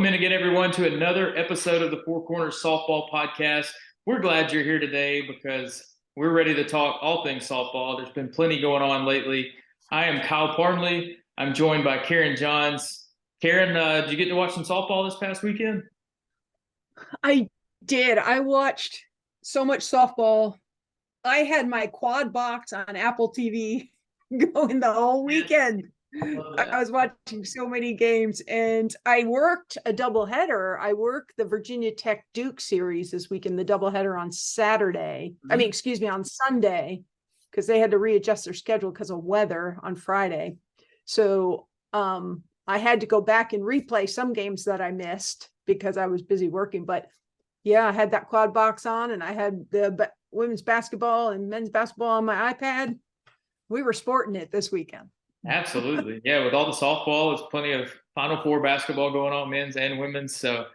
Welcome in again, everyone, to another episode of the Four Corners Softball Podcast. We're glad you're here today because we're ready to talk all things softball. There's been plenty going on lately. I am Kyle Parmley. I'm joined by Karen Johns. Karen, did you get to watch some softball this past weekend? I did. I watched so much softball. I had my quad box on Apple TV going the whole weekend. I was watching so many games, and I worked a doubleheader. I worked the Virginia Tech Duke series this weekend, the doubleheader on Saturday. On Sunday, because they had to readjust their schedule because of weather on Friday. So I had to go back and replay some games that I missed because I was busy working. But yeah, I had that quad box on, and I had the women's basketball and men's basketball on my iPad. We were sporting it this weekend. Absolutely. Yeah, with all the softball, there's plenty of Final Four basketball going on, men's and women's. So,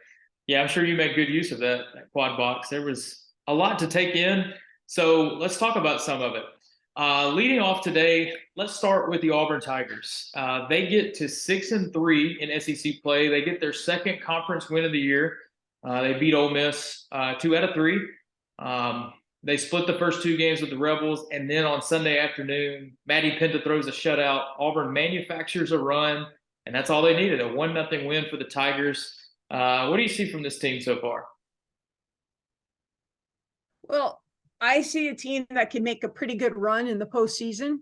yeah, I'm sure you made good use of that quad box. There was a lot to take in. So let's talk about some of it. Leading off today, let's start with the Auburn Tigers. They get to 6-3 in SEC play. They get their second conference win of the year. They beat Ole Miss 2 out of 3. They split the first two games with the Rebels, and then on Sunday afternoon, Maddie Penta throws a shutout. Auburn manufactures a run, and that's all they needed, a 1-0 win for the Tigers. What do you see from this team so far? Well, I see a team that can make a pretty good run in the postseason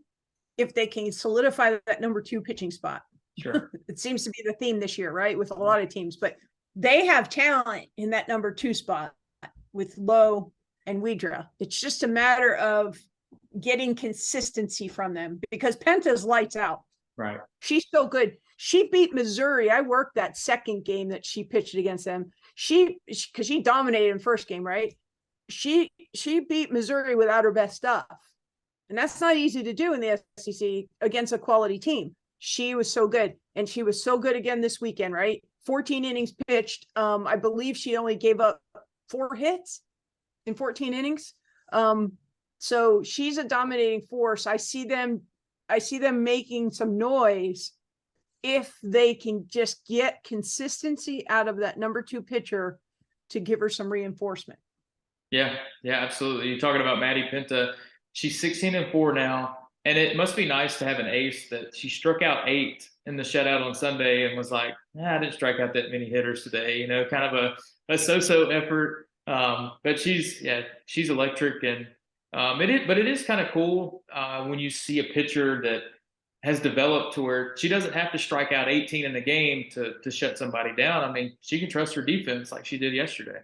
if they can solidify that number 2 pitching spot. Sure. It seems to be the theme this year, right, with a lot of teams. But they have talent in that number 2 spot with Lowe and Widra. It's just a matter of getting consistency from them because Penta's lights out. Right. She's so good. She beat Missouri. I worked that second game that she pitched against them. Because she dominated in first game, right? She beat Missouri without her best stuff. And that's not easy to do in the SEC against a quality team. She was so good. And she was so good again this weekend, right? 14 innings pitched. I believe she only gave up 4 hits in 14 innings. So she's a dominating force. I see them making some noise if they can just get consistency out of that number 2 pitcher to give her some reinforcement. Yeah, absolutely. You're talking about Maddie Penta. She's 16-4 now, and it must be nice to have an ace that she struck out 8 in the shutout on Sunday and was like, I didn't strike out that many hitters today. Kind of a so-so effort. But she's electric, and it is kind of cool when you see a pitcher that has developed to where she doesn't have to strike out 18 in the game to shut somebody down. I mean, she can trust her defense like she did yesterday.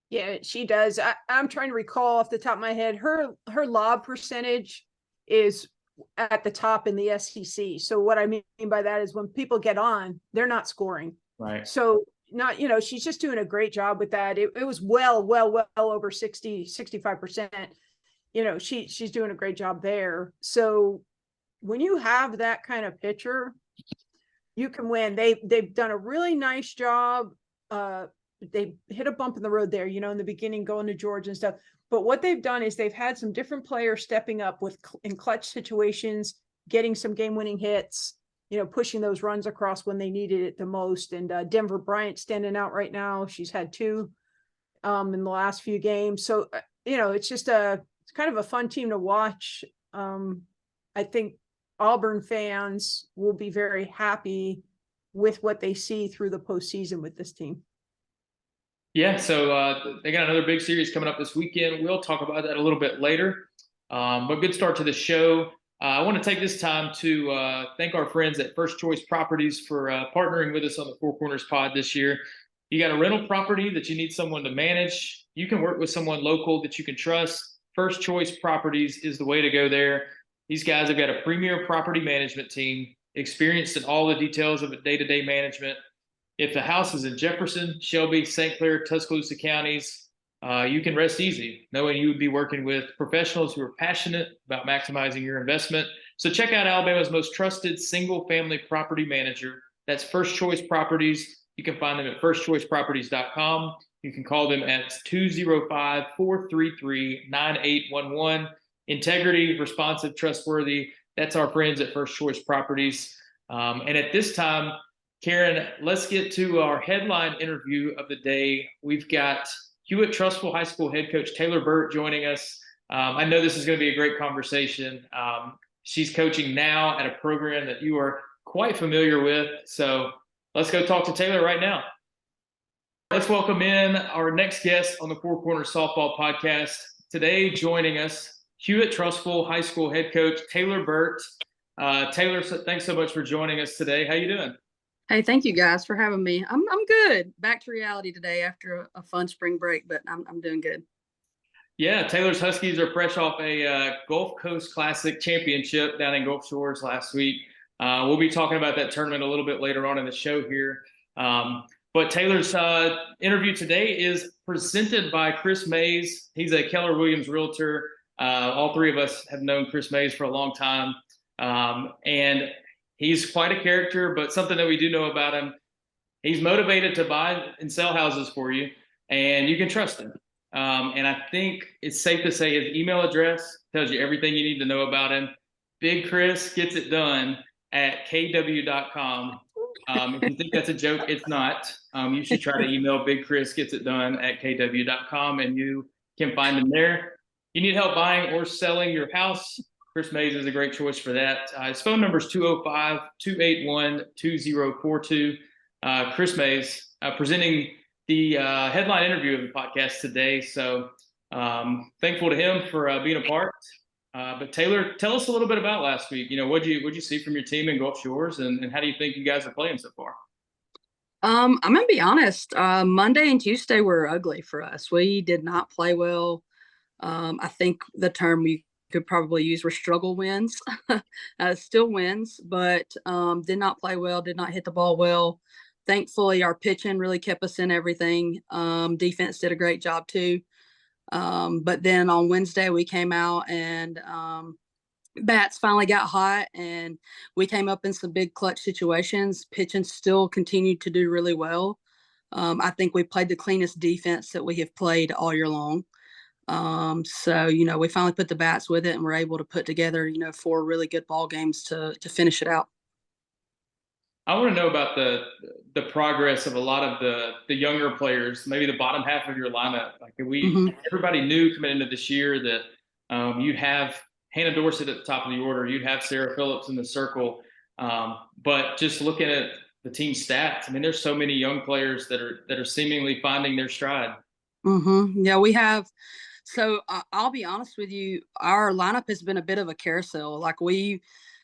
Yeah, she does. I'm trying to recall off the top of my head. Her lob percentage is at the top in the SEC. So what I mean by that is when people get on, they're not scoring. Right. So she's just doing a great job with that. It was well over 65%. She's doing a great job there. So when you have that kind of pitcher, you can win. They've done a really nice job. They hit a bump in the road there, in the beginning going to Georgia and stuff. But what they've done is they've had some different players stepping up in clutch situations, getting some game-winning hits, pushing those runs across when they needed it the most. And Denver Bryant standing out right now. She's had 2 in the last few games. So, it's kind of a fun team to watch. I think Auburn fans will be very happy with what they see through the postseason with this team. Yeah, so they got another big series coming up this weekend. We'll talk about that a little bit later. But good start to the show. I want to take this time to thank our friends at First Choice Properties for partnering with us on the Four Corners Pod this year. You got a rental property that you need someone to manage. You can work with someone local that you can trust. First Choice Properties is the way to go there. These guys have got a premier property management team, experienced in all the details of day-to-day management. If the house is in Jefferson, Shelby, St. Clair, Tuscaloosa counties, you can rest easy knowing you would be working with professionals who are passionate about maximizing your investment. So check out Alabama's most trusted single-family property manager. That's First Choice Properties. You can find them at firstchoiceproperties.com. You can call them at 205-433-9811. Integrity, responsive, trustworthy. That's our friends at First Choice Properties. And at this time, Karen, let's get to our headline interview of the day. We've got Hewitt-Trussville High School head coach Taylor Burt joining us. I know this is going to be a great conversation. She's coaching now at a program that you are quite familiar with. So let's go talk to Taylor right now. Let's welcome in our next guest on the Four Corners Softball Podcast. Today, joining us, Hewitt-Trussville High School head coach Taylor Burt. Taylor, thanks so much for joining us today. How you doing? Hey, thank you guys for having me. I'm good. Back to reality today after a fun spring break, but I'm doing good. Yeah, Taylor's Huskies are fresh off a Gulf Coast Classic championship down in Gulf Shores last week. We'll be talking about that tournament a little bit later on in the show here. But Taylor's interview today is presented by Chris Mays. He's a Keller Williams realtor. All three of us have known Chris Mays for a long time. And he's quite a character, but something that we do know about him, he's motivated to buy and sell houses for you, and you can trust him. And I think it's safe to say his email address tells you everything you need to know about him. Big Chris gets it done at kw.com. If you think that's a joke, it's not. You should try to email Big Chris gets it done at kw.com, and you can find him there. You need help buying or selling your house, Chris Mays is a great choice for that. His phone number is 205-281-2042. Chris Mays presenting the headline interview of the podcast today. So thankful to him for being a part. But Taylor, tell us a little bit about last week. You know, what'd you see from your team in Gulf Shores, and how do you think you guys are playing so far? I'm gonna be honest. Monday and Tuesday were ugly for us. We did not play well. I think the term we could probably use were struggle wins. Still wins, but did not play well, did not hit the ball well. Thankfully, our pitching really kept us in everything. Defense did a great job too. But then on Wednesday, we came out and bats finally got hot, and we came up in some big clutch situations. Pitching still continued to do really well. I think we played the cleanest defense that we have played all year long. So, we finally put the bats with it, and we're able to put together, 4 really good ball games to finish it out. I want to know about the progress of a lot of the younger players, maybe the bottom half of your lineup. Like everybody knew coming into this year that you'd have Hannah Dorsett at the top of the order, you'd have Sarah Phillips in the circle. But just looking at the team stats, I mean, there's so many young players that are seemingly finding their stride. Yeah, we have. So I'll be honest with you, our lineup has been a bit of a carousel. Like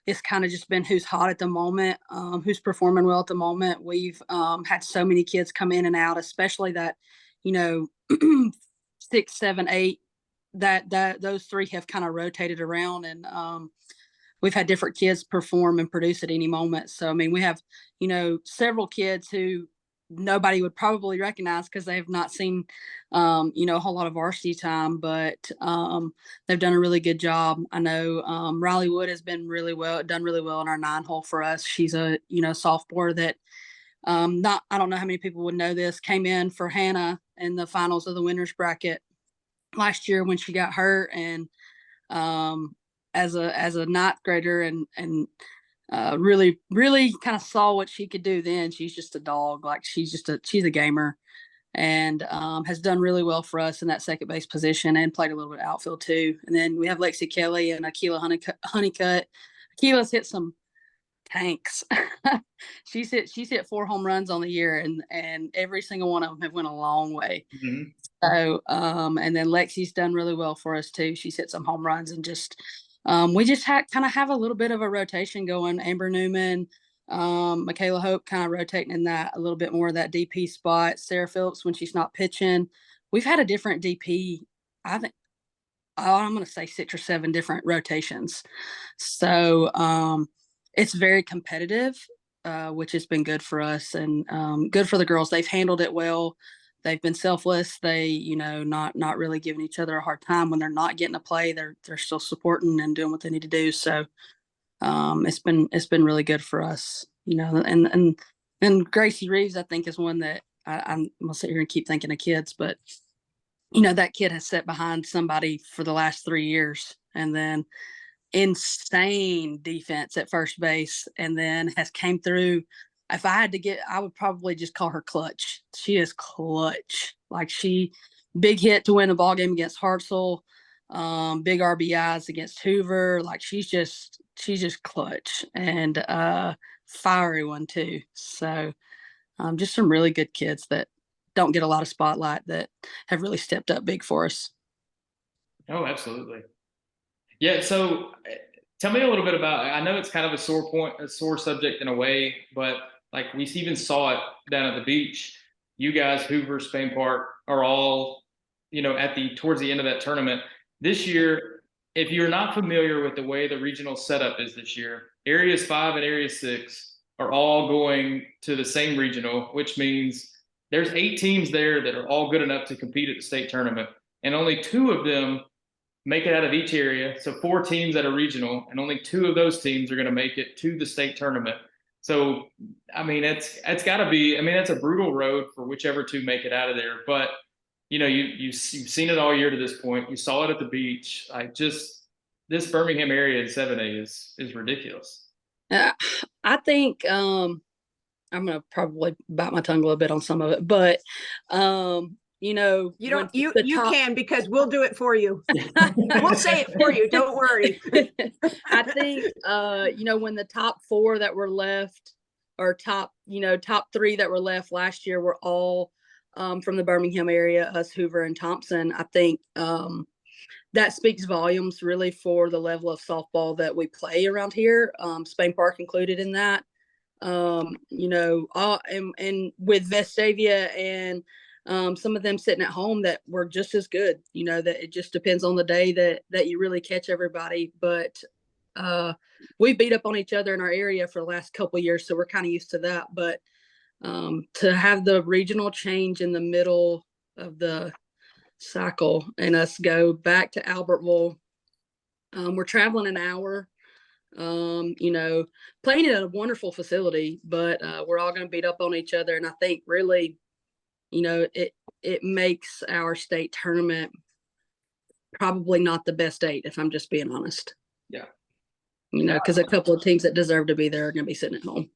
it's kind of just been who's hot at the moment, who's performing well at the moment. We've had so many kids come in and out, especially that, 6, 7, 8, that those 3 have kind of rotated around, and we've had different kids perform and produce at any moment. So, I mean, we have, several kids who nobody would probably recognize because they have not seen, a whole lot of varsity time, but they've done a really good job. I know Riley Wood has done really well in our 9-hole for us. She's a, sophomore that I don't know how many people would know this, came in for Hannah in the finals of the winners bracket last year when she got hurt, and as a 9th grader and really, really kind of saw what she could do then. She's just a dog. Like she's a gamer, and has done really well for us in that second base position, and played a little bit of outfield too. And then we have Lexi Kelly and Akila Honeycutt. Akila's hit some tanks. she's hit 4 home runs on the year, and every single one of them have went a long way. Mm-hmm. So and then Lexi's done really well for us too. She's hit some home runs, and just we just kind of have a little bit of a rotation going. Amber Newman, Michaela Hope kind of rotating in that a little bit more of that DP spot. Sarah Phillips when she's not pitching. We've had a different DP, I think. I'm going to say 6 or 7 different rotations. So it's very competitive, which has been good for us, and good for the girls. They've handled it well. They've been selfless. They, not really giving each other a hard time when they're not getting to play. They're still supporting and doing what they need to do. So it's been really good for us, and Gracie Reeves, I think, is one that I'm gonna sit here and keep thinking of kids, but that kid has sat behind somebody for the last 3 years, and then insane defense at first base, and then has came through if I had to get, I would probably just call her clutch. She is clutch. Like big hit to win a ball game against Hartselle, big RBIs against Hoover. Like she's just clutch and fiery one too. So just some really good kids that don't get a lot of spotlight that have really stepped up big for us. Oh, absolutely. Yeah. So tell me a little bit about, I know it's kind of a sore subject in a way, but like we even saw it down at the beach. You guys, Hoover, Spain Park, are all, towards the end of that tournament. This year, if you're not familiar with the way the regional setup is this year, areas 5 and area 6 are all going to the same regional, which means there's 8 teams there that are all good enough to compete at the state tournament. And only 2 of them make it out of each area. So 4 teams at a regional, and only 2 of those teams are going to make it to the state tournament. So, I mean, it's got to be, that's a brutal road for whichever 2 make it out of there. But, you've seen it all year to this point. You saw it at the beach. This Birmingham area in 7A is ridiculous. I think I'm going to probably bite my tongue a little bit on some of it, but can, because we'll do it for you. We'll say it for you. Don't worry. I think, when the top 4 that were left, or top 3 that were left last year were all from the Birmingham area, us, Hoover, and Thompson. I think that speaks volumes really for the level of softball that we play around here. Spain Park included in that. And with Vestavia and some of them sitting at home that were just as good, that it just depends on the day that you really catch everybody. But we beat up on each other in our area for the last couple of years, so we're kind of used to that. But to have the regional change in the middle of the cycle and us go back to Albertville, we're traveling an hour, playing at a wonderful facility, but we're all going to beat up on each other. And I think really, it makes our state tournament probably not the best 8, if I'm just being honest. Yeah. Because a couple of teams that deserve to be there are going to be sitting at home.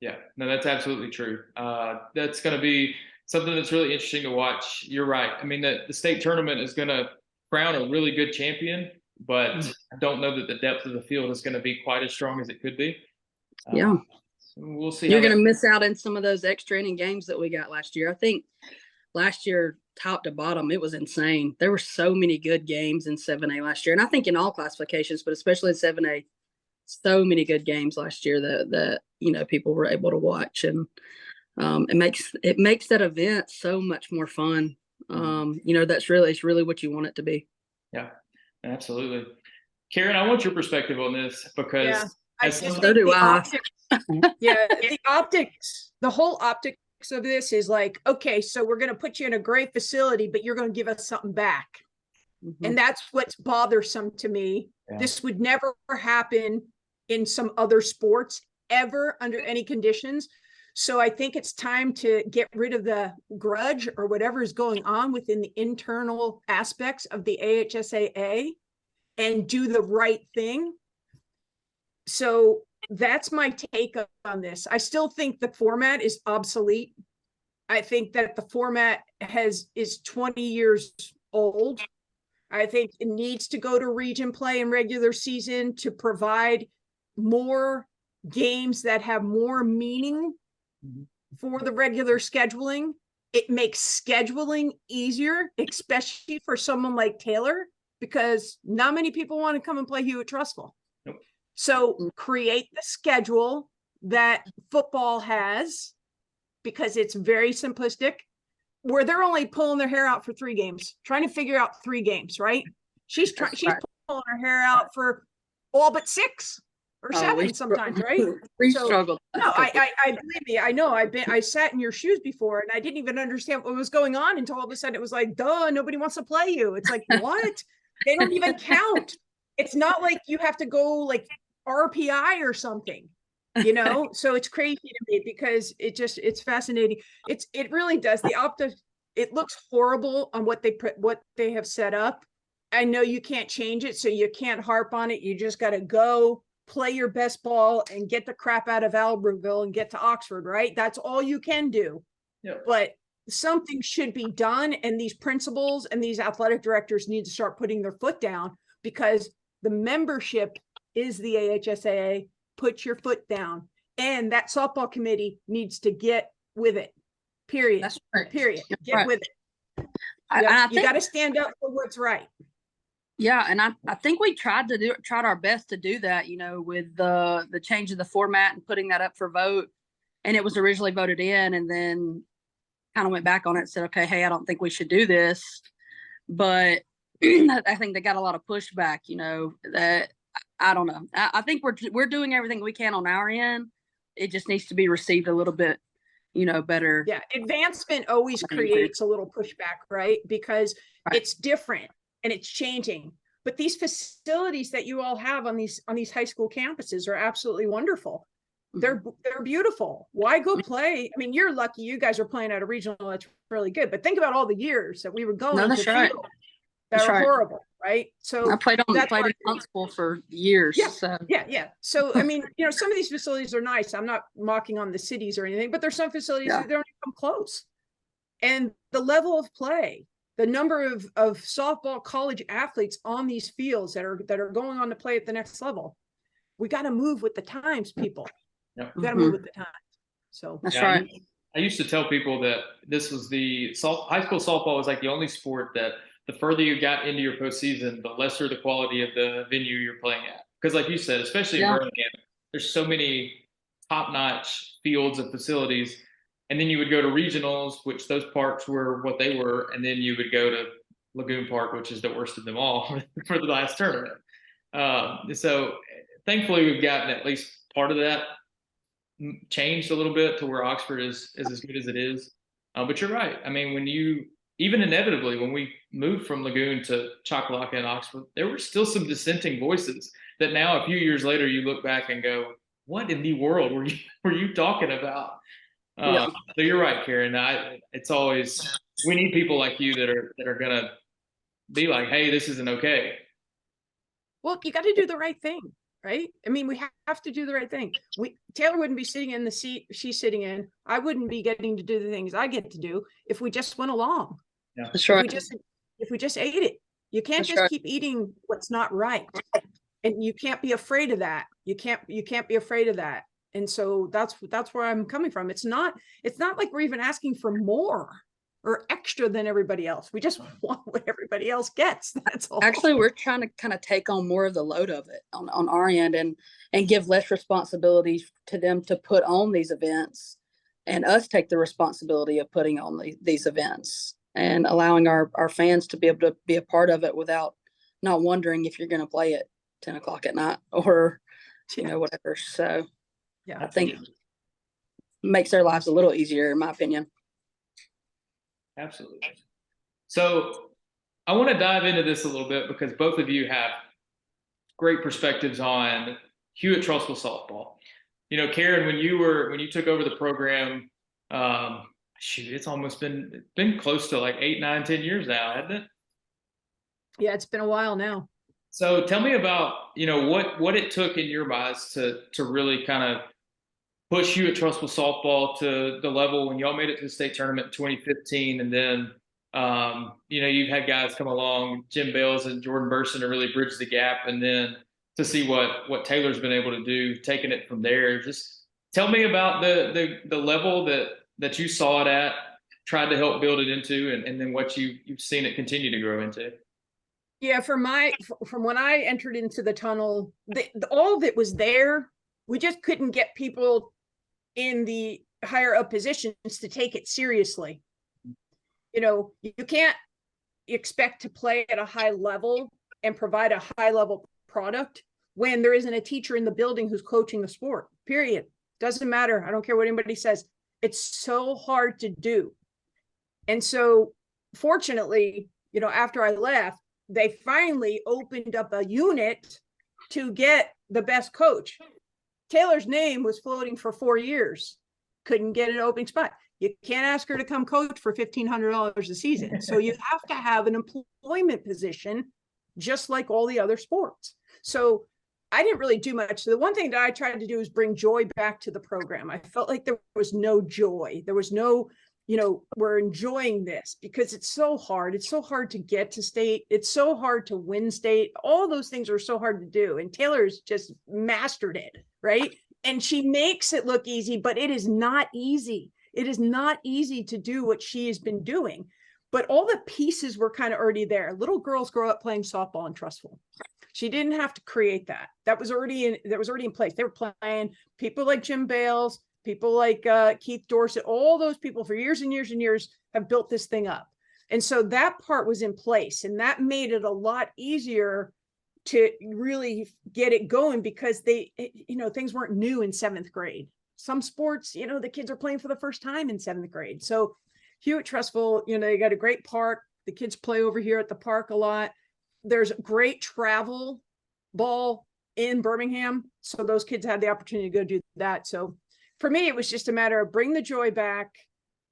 Yeah, no, that's absolutely true. That's going to be something that's really interesting to watch. You're right. The state tournament is going to crown a really good champion, but I don't know that the depth of the field is going to be quite as strong as it could be. Yeah. So we'll see. You're going to miss out on some of those extra inning games that we got last year. I think last year, top to bottom, it was insane. There were so many good games in 7A last year. And I think in all classifications, but especially in 7A, so many good games last year that people were able to watch. And it makes that event so much more fun. It's really what you want it to be. Yeah, absolutely. Karen, I want your perspective on this, because the whole optics of this is like, okay, so we're going to put you in a great facility, but you're going to give us something back. Mm-hmm. And that's what's bothersome to me. Yeah. This would never happen in some other sports ever under any conditions. So I think it's time to get rid of the grudge or whatever is going on within the internal aspects of the AHSAA and do the right thing. So that's my take on this. I still think the format is obsolete. I think that the format is 20 years old. I think it needs to go to region play in regular season to provide more games that have more meaning for the regular scheduling. It makes scheduling easier, especially for someone like Taylor, because not many people want to come and play Hewitt-Trussville. Nope. So create the schedule that football has, because it's very simplistic, where they're only pulling their hair out for 3 games, trying to figure out 3 games, right? She's pulling her hair out for all but 6 or 7 sometimes, right? We struggled. No, I believe me, I know. I sat in your shoes before and I didn't even understand what was going on until all of a sudden it was like, duh, nobody wants to play you. It's like, what? They don't even count. It's not like you have to go like RPI or something, so it's crazy to me, because it's fascinating. It really does. The optics, it looks horrible on what they have set up. I know you can't change it, so you can't harp on it. You just got to go play your best ball and get the crap out of Albertville and get to Oxford, right? That's all you can do. Yeah. But something should be done, and these principals and these athletic directors need to start putting their foot down, because the membership is the AHSAA. Put your foot down, and that softball committee needs to get with it. Period. That's right. Period. You're Get right. with it. I You think, got to stand up for what's right. yeah, and I think we tried our best to do that, with the change of the format and putting that up for vote. And it was originally voted in, and then kind of went back on it and said, okay, hey, I don't think we should do this. But I think they got a lot of pushback, that I don't know. I think we're doing everything we can on our end. It just needs to be received a little bit, better. Yeah, advancement always creates a little pushback, right? Because it's different and it's changing. But these facilities that you all have on these high school campuses are absolutely wonderful. They're beautiful. Why go play? I mean, you're lucky you guys are playing at a regional that's really good. But think about all the years that we were going to field that are horrible, right? So I played in Huntsville for years. Yeah, so. yeah. So I mean, some of these facilities are nice. I'm not mocking on the cities or anything, but there's some facilities that don't even come close. And the level of play, the number of softball college athletes on these fields that are going on to play at the next level, we got to move with the times, people. Yep. We got to move with the times. So that's right. I used to tell people that this was high school softball was like the only sport that the further you got into your postseason, the lesser the quality of the venue you're playing at. Because like you said, especially in Birmingham, there's so many top-notch fields and facilities. And then you would go to regionals, which those parks were what they were. And then you would go to Lagoon Park, which is the worst of them all for the last tournament. So thankfully, we've gotten at least part of that changed a little bit to where Oxford is as good as it is. But you're right. I mean, even inevitably, when we moved from Lagoon to Choccolocca and Oxford, there were still some dissenting voices that now, a few years later, you look back and go, what in the world were you talking about? So you're right, Karen. It's always, we need people like you that are going to be like, hey, this isn't okay. Well, you got to do the right thing, right? I mean, we have to do the right thing. Taylor wouldn't be sitting in the seat she's sitting in. I wouldn't be getting to do the things I get to do if we just went along. Yeah. That's right. If we just ate it. You can't just keep eating what's not right. And you can't be afraid of that. You can't be afraid of that. And so that's where I'm coming from. It's not like we're even asking for more or extra than everybody else. We just want what everybody else gets. That's all. Actually, we're trying to kind of take on more of the load of it on our end and give less responsibilities to them to put on these events, and us take the responsibility of putting on these events and allowing our fans to be able to be a part of it without not wondering if you're going to play at 10 o'clock at night or, whatever. So yeah, I think makes their lives a little easier, in my opinion. Absolutely. So I want to dive into this a little bit because both of you have great perspectives on Hewitt-Trussville softball. Karen, when you took over the program, it's almost been close to like 8, 9, 10 years now, hasn't it? Yeah, it's been a while now. So tell me about, what it took in your minds to really kind of push Hewitt-Trussville softball to the level when y'all made it to the state tournament in 2015. And then, you've had guys come along, Jim Bales and Jordan Burson, to really bridge the gap. And then to see what Taylor's been able to do, taking it from there. Just tell me about the level that you saw it at, tried to help build it into, and then what you've seen it continue to grow into. Yeah, from when I entered into the tunnel, all of it was there. We just couldn't get people in the higher up positions to take it seriously. You can't expect to play at a high level and provide a high level product when there isn't a teacher in the building who's coaching the sport, period. Doesn't matter. I don't care what anybody says. It's so hard to do. And so fortunately, after I left, they finally opened up a unit to get the best coach. Taylor's name was floating for 4 years. Couldn't get an opening spot. You can't ask her to come coach for $1,500 a season. So you have to have an employment position just like all the other sports. So I didn't really do much. The one thing that I tried to do is bring joy back to the program. I felt like there was no joy. There was no, we're enjoying this because it's so hard. It's so hard to get to state. It's so hard to win state. All those things are so hard to do. And Taylor's just mastered it, right? And she makes it look easy, but it is not easy. It is not easy to do what she has been doing. But all the pieces were kind of already there. Little girls grow up playing softball in Trussville. She didn't have to create that. That was already in place. They were playing people like Jim Bales, people like Keith Dorsett, all those people for years and years and years have built this thing up. And so that part was in place, and that made it a lot easier to really get it going because things weren't new in 7th grade. Some sports, the kids are playing for the first time in 7th grade. So Hewitt-Trussville, they got a great park. The kids play over here at the park a lot. There's great travel ball in Birmingham. So those kids had the opportunity to go do that. So for me, it was just a matter of bring the joy back,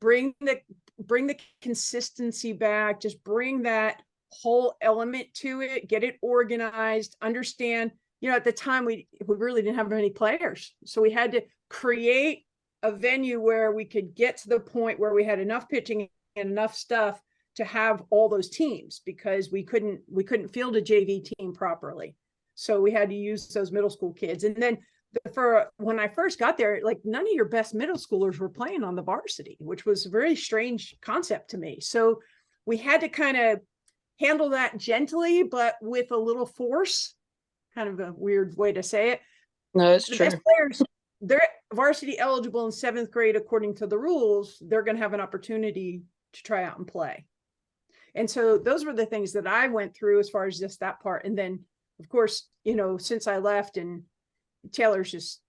bring the consistency back, just bring that whole element to it, get it organized, understand, at the time we really didn't have many players. So we had to create a venue where we could get to the point where we had enough pitching and enough stuff to have all those teams, because we couldn't field a JV team properly. So we had to use those middle school kids. And then for when I first got there, like none of your best middle schoolers were playing on the varsity, which was a very strange concept to me. So we had to kind of handle that gently, but with a little force, kind of a weird way to say it. No, it's the true. Best players, they're varsity eligible in 7th grade, according to the rules, they're going to have an opportunity to try out and play. And so those were the things that I went through as far as just that part. And then, of course, since I left, and Taylor's just,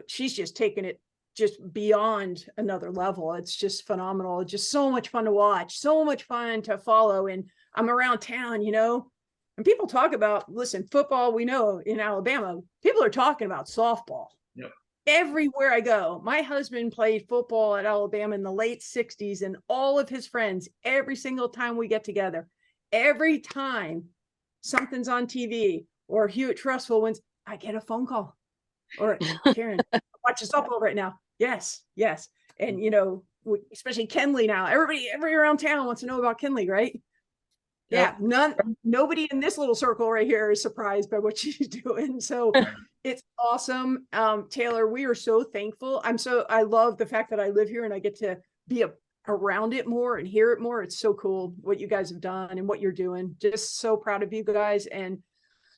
she's just taken it just beyond another level. It's just phenomenal. It's just so much fun to watch, so much fun to follow. And I'm around town, and people talk about, listen, football, we know in Alabama, people are talking about softball. Yep. Everywhere I go. My husband played football at Alabama in the late 60s, and all of his friends, every single time we get together, every time something's on TV or Hewitt-Trussville wins, I get a phone call. Or Karen, watch the softball right now. Yes. And, especially Kenley now. Everybody around town wants to know about Kenley, right? Yep. Yeah, nobody in this little circle right here is surprised by what she's doing. So it's awesome. Taylor, we are so thankful. I love the fact that I live here and I get to be around it more and hear it more. It's so cool what you guys have done and what you're doing. Just so proud of you guys, and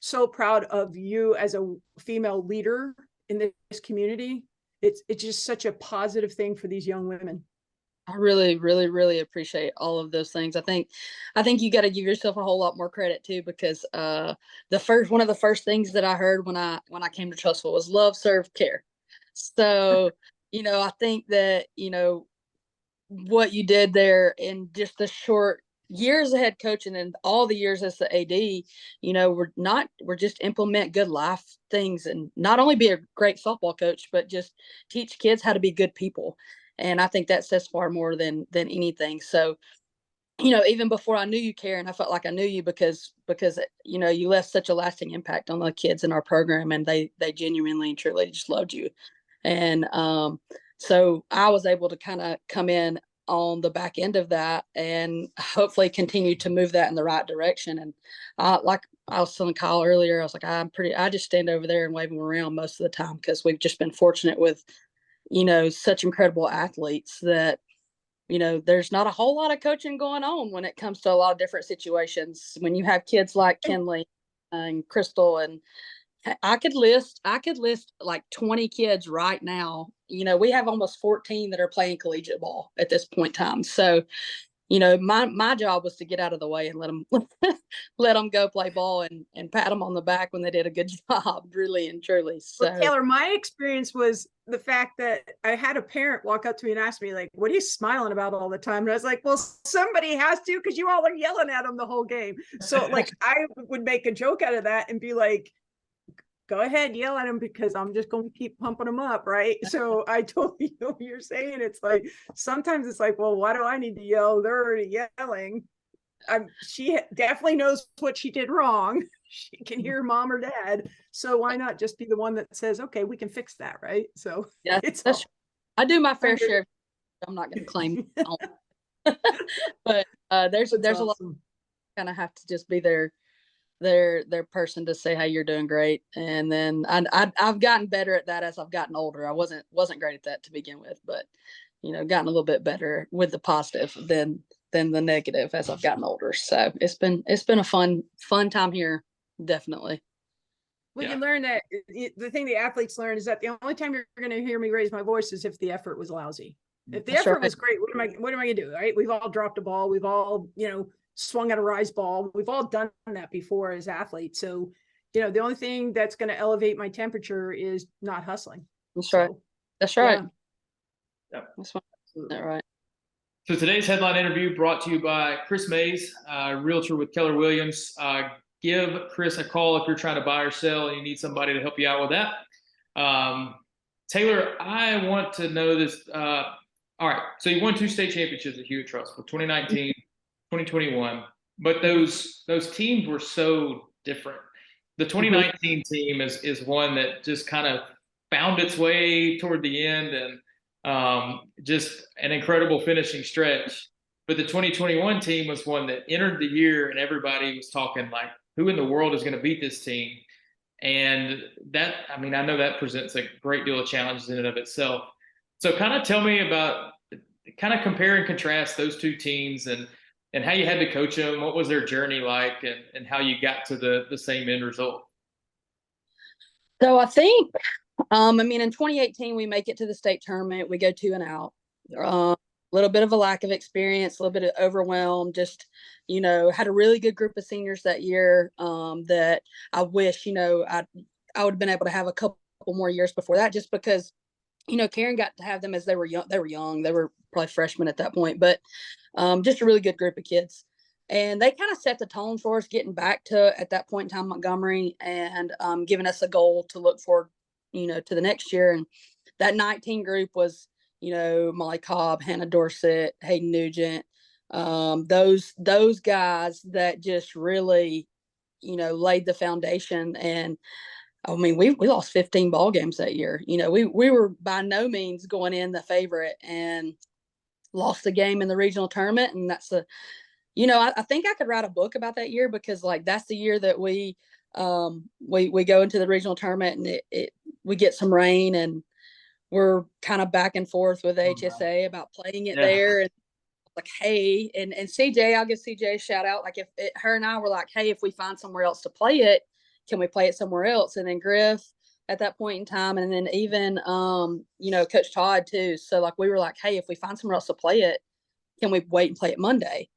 so proud of you as a female leader in this community. It's just such a positive thing for these young women. I really, really, really appreciate all of those things. I think you got to give yourself a whole lot more credit too, because one of the first things that I heard when I came to Trussville was love, serve, care. So, I think that, what you did there in just the short years of head coaching and all the years as the AD, we're just implement good life things, and not only be a great softball coach, but just teach kids how to be good people. And I think that says far more than anything. So, even before I knew you, Karen, I felt like I knew you because you left such a lasting impact on the kids in our program, and they genuinely and truly just loved you. And so I was able to kind of come in on the back end of that and hopefully continue to move that in the right direction. And like I was telling Kyle earlier, I was like, I just stand over there and wave them around most of the time, because we've just been fortunate with such incredible athletes that, there's not a whole lot of coaching going on when it comes to a lot of different situations. When you have kids like Kenley and Crystal, and I could list like 20 kids right now. We have almost 14 that are playing collegiate ball at this point in time. So, my job was to get out of the way and let them go play ball and pat them on the back when they did a good job, really and truly. So, well, Taylor, my experience was the fact that I had a parent walk up to me and ask me, like, what are you smiling about all the time? And I was like, well, somebody has to, because you all are yelling at them the whole game. So like, I would make a joke out of that and be like, go ahead, yell at him, because I'm just going to keep pumping them up, right? So I totally know what you're saying. It's like, sometimes it's like, well, why do I need to yell? They're already yelling. She definitely knows what she did wrong. she can hear mom or dad. So why not just be the one that says, okay, we can fix that, right? So Yeah, it's that's I do my fair hear share. I'm not going to claim, but there's that's a lot awesome. kind of have to just be their person to say, hey, you're doing great. And then I've gotten better at that as I've gotten older. I wasn't great at that to begin with, but gotten a little bit better with the positive than the negative as I've gotten older. So it's been a fun time here, definitely. Well, Yeah. you learn that the thing the athletes learn is that the only time you're going to hear me raise my voice is if the effort was lousy. If the That's effort right. was great, what am I going to do? Right? We've all dropped a ball. We've all, swung at a rise ball. We've all done that before as athletes. So, the only thing that's going to elevate my temperature is not hustling. That's right. That's right. Yeah. That's right. So today's headline interview brought to you by Chris Mays, realtor with Keller Williams. Give Chris a call if you're trying to buy or sell and you need somebody to help you out with that. Taylor, I want to know this. All right, so you won 2 state championships at Hewitt-Trussville, 2019, 2021, but those teams were so different. The 2019 team is one that just kind of found its way toward the end and just an incredible finishing stretch. But the 2021 team was one that entered the year and everybody was talking like, who in the world is going to beat this team? And that, I mean, I know that presents a great deal of challenges in and of itself. So kind of tell me about, kind of compare and contrast those two teams and how you had to coach them. What was their journey like and how you got to the same end result? So I think, in 2018, we make it to the state tournament. We go 2 and out. A little bit of a lack of experience, a little bit of overwhelm. Just, had a really good group of seniors that year. That I wish, I would have been able to have a couple more years before that, just because, Karen got to have them as they were young. They were young. They were probably freshmen at that point, but just a really good group of kids. And they kind of set the tone for us getting back to, at that point in time, Montgomery, and giving us a goal to look forward, to the next year. And that 19 group was, Molly Cobb, Hannah Dorsett, Hayden Nugent, those guys that just really, laid the foundation. And I mean, we lost 15 ball games that year. We were by no means going in the favorite and lost the game in the regional tournament. And that's I think I could write a book about that year, because like that's the year that we go into the regional tournament and we get some rain and we're kind of back and forth with HSA about playing it there. And like, hey, and CJ, I'll give CJ a shout out. Like her and I were like, hey, if we find somewhere else to play it, can we play it somewhere else? And then Griff at that point in time, and then even Coach Todd too. So like we were like, hey, if we find somewhere else to play it, can we wait and play it Monday?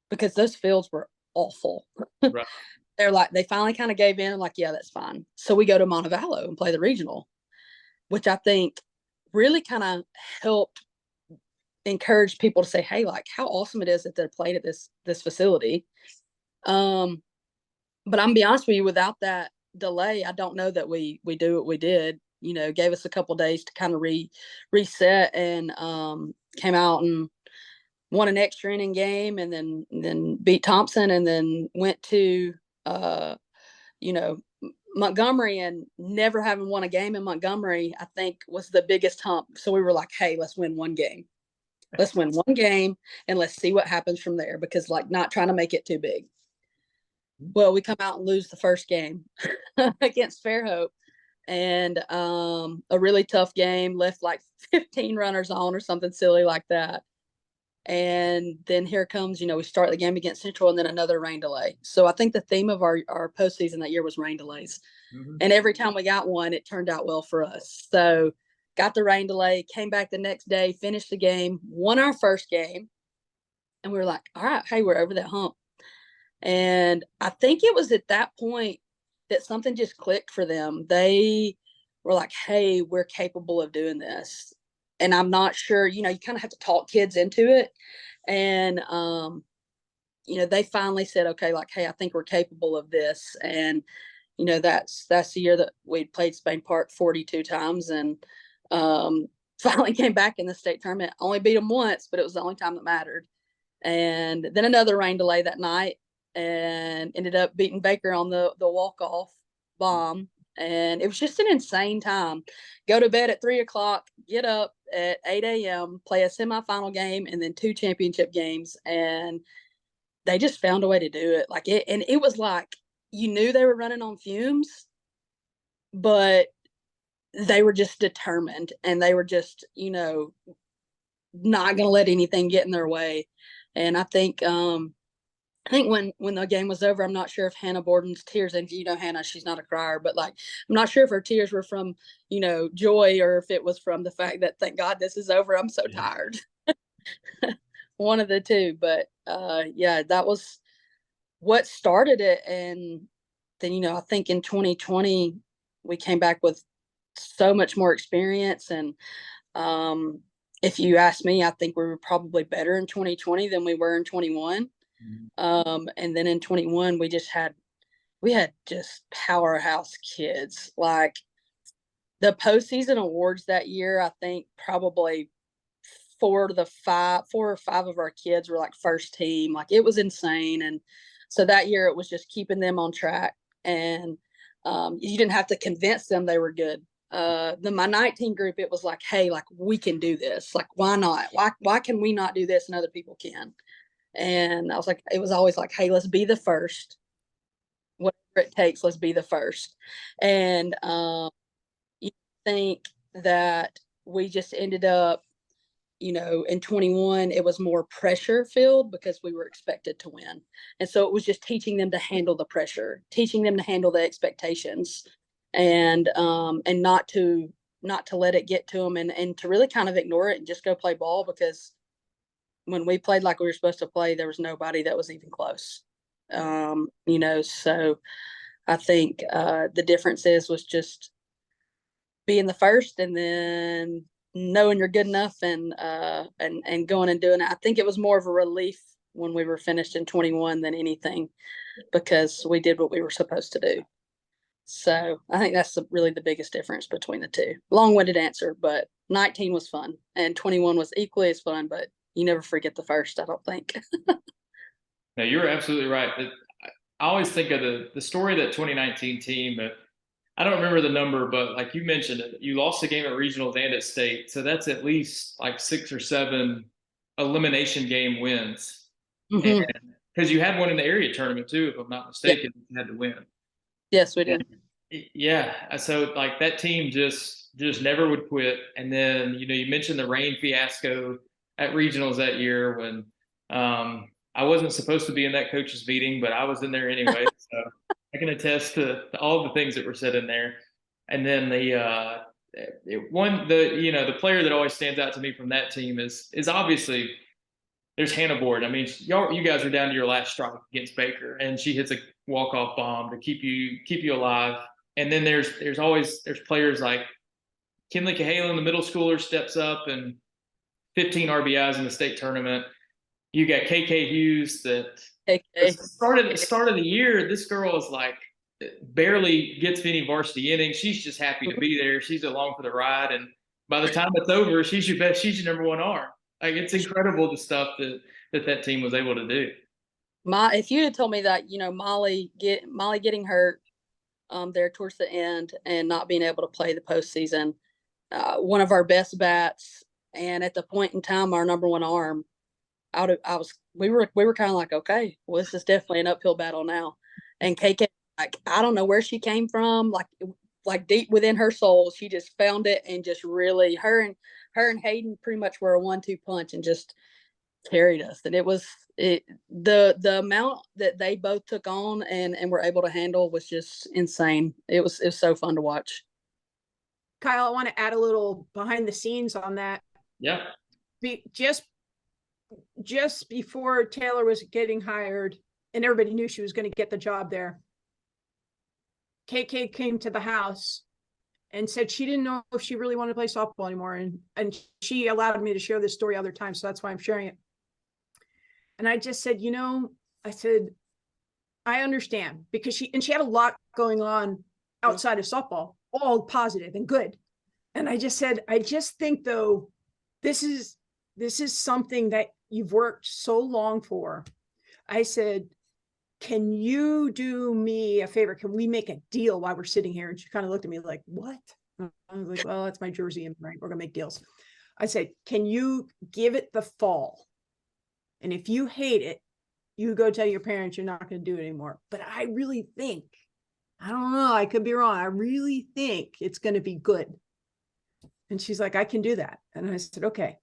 Because those fields were awful. Right. They're like, they finally kind of gave in, like, yeah, that's fine. So we go to Montevallo and play the regional, which I think really kind of helped encourage people to say, hey, like how awesome it is that they're playing at this facility. But I'm gonna be honest with you, without that delay, I don't know that we do what we did. Gave us a couple days to kind of reset, and came out and won an extra inning game, and then beat Thompson, and then went to Montgomery, and never having won a game in Montgomery, I think was the biggest hump. So we were like, hey, let's win one game. Let's win one game and let's see what happens from there, because like not trying to make it too big. Well, we come out and lose the first game against Fairhope, and a really tough game, left like 15 runners on or something silly like that. And then here comes, we start the game against Central and then another rain delay. So I think the theme of our postseason that year was rain delays. Mm-hmm. And every time we got one, it turned out well for us. So got the rain delay, came back the next day, finished the game, won our first game. And we were like, all right, hey, we're over that hump. And I think it was at that point that something just clicked for them. They were like, hey, we're capable of doing this. And I'm not sure, you kind of have to talk kids into it. And, they finally said, okay, like, hey, I think we're capable of this. And, that's the year that we played Spain Park 42 times and finally came back in the state tournament. Only beat them once, but it was the only time that mattered. And then another rain delay that night. and ended up beating Baker on the walk-off bomb. And it was just an insane time. Go to bed at 3:00, get up at 8 a.m., play a semifinal game, and then 2 championship games. And they just found a way to do it. Like it, and it was like you knew they were running on fumes, but they were just determined, and they were just, not going to let anything get in their way. And I think when the game was over, I'm not sure if Hannah Borden's tears, and Hannah, she's not a crier, but like, I'm not sure if her tears were from, joy, or if it was from the fact that, thank God this is over. I'm so tired. One of the two. But yeah, that was what started it. And then, I think in 2020, we came back with so much more experience. And if you ask me, I think we were probably better in 2020 than we were in 21. And then in 21, we had just powerhouse kids. Like the postseason awards that year, I think probably 4 or 5 of our kids were like first team. Like it was insane. And so that year it was just keeping them on track. And you didn't have to convince them they were good. My 19 group, it was like, hey, like we can do this. Like, why not? Why can we not do this and other people can? And I was like, it was always like, hey, let's be the first. Whatever it takes, let's be the first. And you think that we just ended up, in 21, it was more pressure filled because we were expected to win. And so it was just teaching them to handle the pressure, teaching them to handle the expectations, and not to let it get to them, and to really kind of ignore it and just go play ball, because when we played like we were supposed to play, there was nobody that was even close. So I think the difference was just being the first, and then knowing you're good enough, and going and doing it. I think it was more of a relief when we were finished in 21 than anything, because we did what we were supposed to do. So I think that's really the biggest difference between the two. Long-winded answer, but 19 was fun, and 21 was equally as fun, but you never forget the first, I don't think. No, you're absolutely right. I always think of the story of that 2019 team. I don't remember the number, but like you mentioned it, you lost the game at regionals and at state. So that's at least like 6 or 7 elimination game wins. Mm-hmm. Because you had one in the area tournament too, if I'm not mistaken, you had to win. Yes, we did. Yeah. So like that team just never would quit. And then, you mentioned the rain fiasco at regionals that year when I wasn't supposed to be in that coach's meeting, but I was in there anyway. So I can attest to all the things that were said in there. And then the player that always stands out to me from that team is obviously there's Hannah Bord. I mean, you guys are down to your last strike against Baker, and she hits a walk-off bomb to keep you alive. And then there's players like Kinley Cahalan, the middle schooler, steps up and 15 RBIs in the state tournament. You got KK Hughes that start of the year, this girl is like barely gets any varsity innings. She's just happy to be there. She's along for the ride. And by the time it's over, she's your number one arm. Like it's incredible the stuff that team was able to do. If you had told me that, Molly getting hurt there towards the end and not being able to play the postseason, one of our best bats, and at the point in time, our number one arm, we were kind of like, okay, well, this is definitely an uphill battle now. And KK, like, I don't know where she came from, like deep within her soul, she just found it, and just really, her and Hayden pretty much were a 1-2 punch and just carried us. And the amount that they both took on and were able to handle was just insane. It was so fun to watch. Kyle, I want to add a little behind the scenes on that. Yeah. Just before Taylor was getting hired, and everybody knew she was going to get the job there, KK came to the house and said she didn't know if she really wanted to play softball anymore. And she allowed me to share this story other times, so that's why I'm sharing it. And I just said, I understand, because she had a lot going on outside of softball, all positive and good. And I just said, I just think though, this is something that you've worked so long for. I said, can you do me a favor? Can we make a deal while we're sitting here? And she kind of looked at me like, what? I was like, well, that's my jersey, and right, we're gonna make deals. I said, can you give it the fall? And if you hate it, you go tell your parents you're not going to do it anymore. But I really think, I don't know, I could be wrong. I really think it's going to be good. And she's like, I can do that. And I said, okay.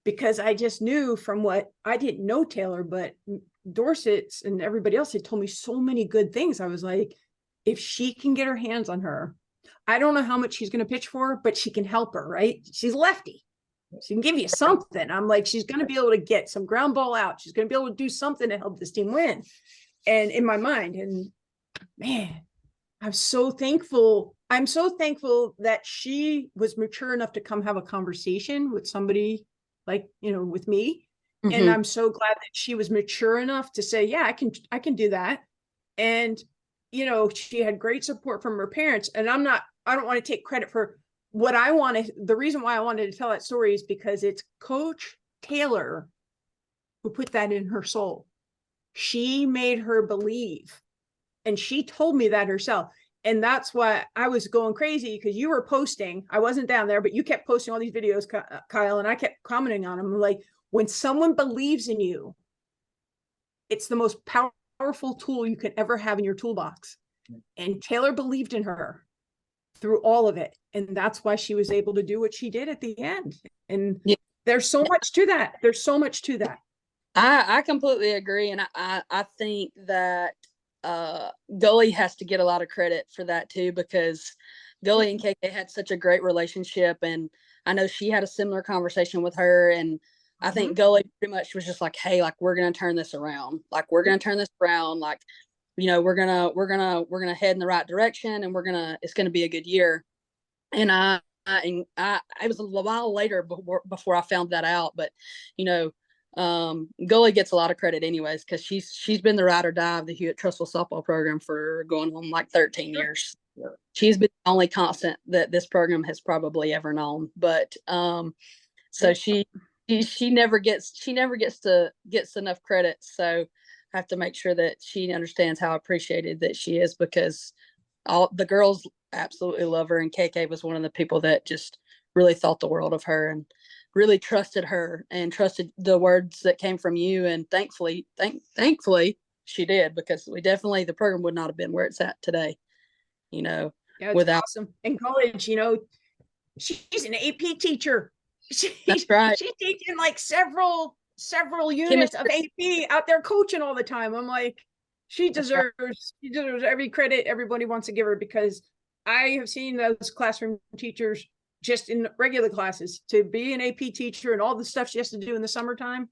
Because I just knew from what I didn't know Taylor, but Dorset's and everybody else had told me so many good things. I was like, if she can get her hands on her, I don't know how much she's going to pitch for, but she can help her, right? She's lefty. She can give you something. I'm like, she's going to be able to get some ground ball out. She's going to be able to do something to help this team win. And in my mind, and man, I'm so thankful. I'm so thankful that she was mature enough to come have a conversation with somebody like, with me. Mm-hmm. And I'm so glad that she was mature enough to say, yeah, I can do that. And, she had great support from her parents. And I don't want to take credit for what I wanted. The reason why I wanted to tell that story is because it's Coach Taylor who put that in her soul. She made her believe, and she told me that herself. And that's why I was going crazy, because you were posting. I wasn't down there, but you kept posting all these videos, Kyle, and I kept commenting on them. Like, when someone believes in you, it's the most powerful tool you can ever have in your toolbox. And Taylor believed in her through all of it. And that's why she was able to do what she did at the end. And there's so much to that. There's so much to that. I completely agree. And I think that Gully has to get a lot of credit for that too, because Gully and KK had such a great relationship. And I know she had a similar conversation with her. And I think Gully pretty much was just like, hey, like, we're going to turn this around. Like, we're going to turn this around. Like, we're going to head in the right direction, and it's going to be a good year. And it was a while later before I found that out, but, Gully gets a lot of credit anyways, because she's been the ride or die of the Hewitt-Trussville softball program for going on like 13 years. Yeah. She's been the only constant that this program has probably ever known. But so she never gets enough credit. So I have to make sure that she understands how appreciated that she is, because all the girls absolutely love her, and KK was one of the people that just really thought the world of her and really trusted her and trusted the words that came from you. And thankfully she did, because the program would not have been where it's at today, Yeah, it's without awesome. In college, she's an AP teacher. That's right. She's teaching like several units of AP out there coaching all the time. I'm like, she deserves every credit everybody wants to give her, because I have seen those classroom teachers just in regular classes to be an AP teacher and all the stuff she has to do in the summertime.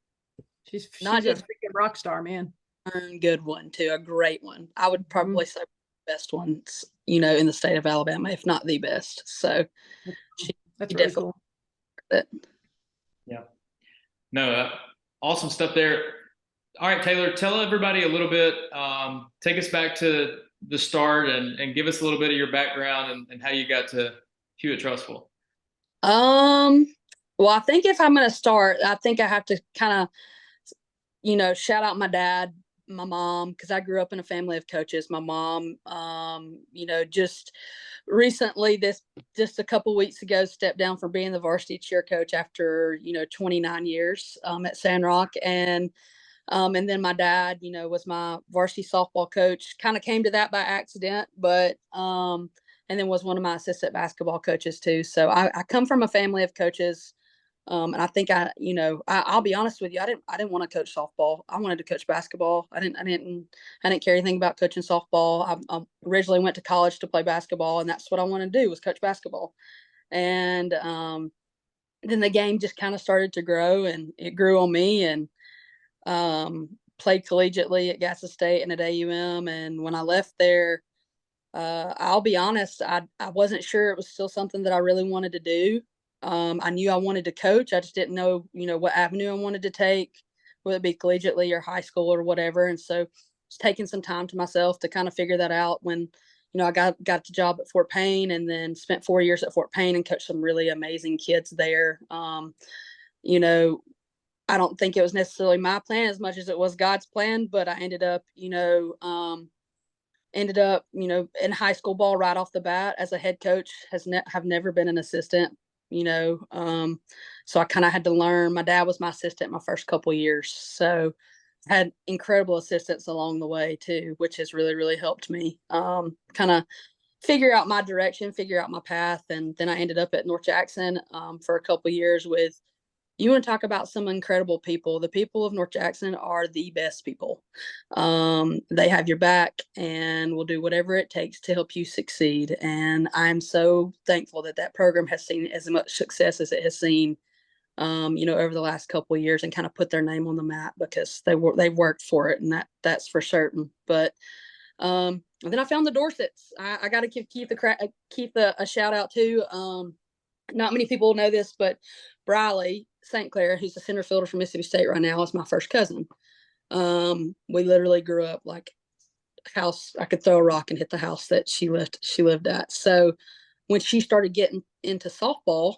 She's a freaking rock star, man. A good one too, a great one. I would probably say the best ones, in the state of Alabama, if not the best. So that's really cool. Yeah. No, awesome stuff there. All right, Taylor, tell everybody a little bit, take us back to the start and give us a little bit of your background and how you got to Hewitt-Trussville. Well, I think if I'm going to start, I think I have to kind of, shout out my dad, my mom, because I grew up in a family of coaches. My mom, just recently, just a couple weeks ago, stepped down from being the varsity cheer coach after, 29 years at Sandrock. And then my dad, was my varsity softball coach, kind of came to that by accident, but, and then was one of my assistant basketball coaches too. So I come from a family of coaches. And I think I'll be honest with you. I didn't want to coach softball. I wanted to coach basketball. I didn't care anything about coaching softball. I originally went to college to play basketball, and that's what I wanted to do, was coach basketball. And then the game just kind of started to grow, and it grew on me, and played collegiately at Gassa State and at AUM. And when I left there, I'll be honest, I wasn't sure it was still something that I really wanted to do. I knew I wanted to coach. I just didn't know, what avenue I wanted to take, whether it be collegiately or high school or whatever. And so just taking some time to myself to kind of figure that out when, I got the job at Fort Payne, and then spent 4 years at Fort Payne and coached some really amazing kids there. I I don't think it was necessarily my plan as much as it was God's plan, but I ended up, in high school ball right off the bat as a head coach. Have never been an assistant, so I kind of had to learn. My dad was my assistant my first couple years, so I had incredible assistants along the way too, which has really, really helped me kind of figure out my direction, figure out my path. And then I ended up at North Jackson for a couple years with, you want to talk about some incredible people. The people of North Jackson are the best people. They have your back and will do whatever it takes to help you succeed. And I'm so thankful that that program has seen as much success as it has seen, over the last couple of years, and kind of put their name on the map because they've worked for it, and that's for certain. But and then I found the Dorsets. I got to give Keith a shout out too. Not many people know this, but Briley St. Clair, who's the center fielder for Mississippi State right now, is my first cousin. We literally grew up like house. I could throw a rock and hit the house that she lived at. So when she started getting into softball,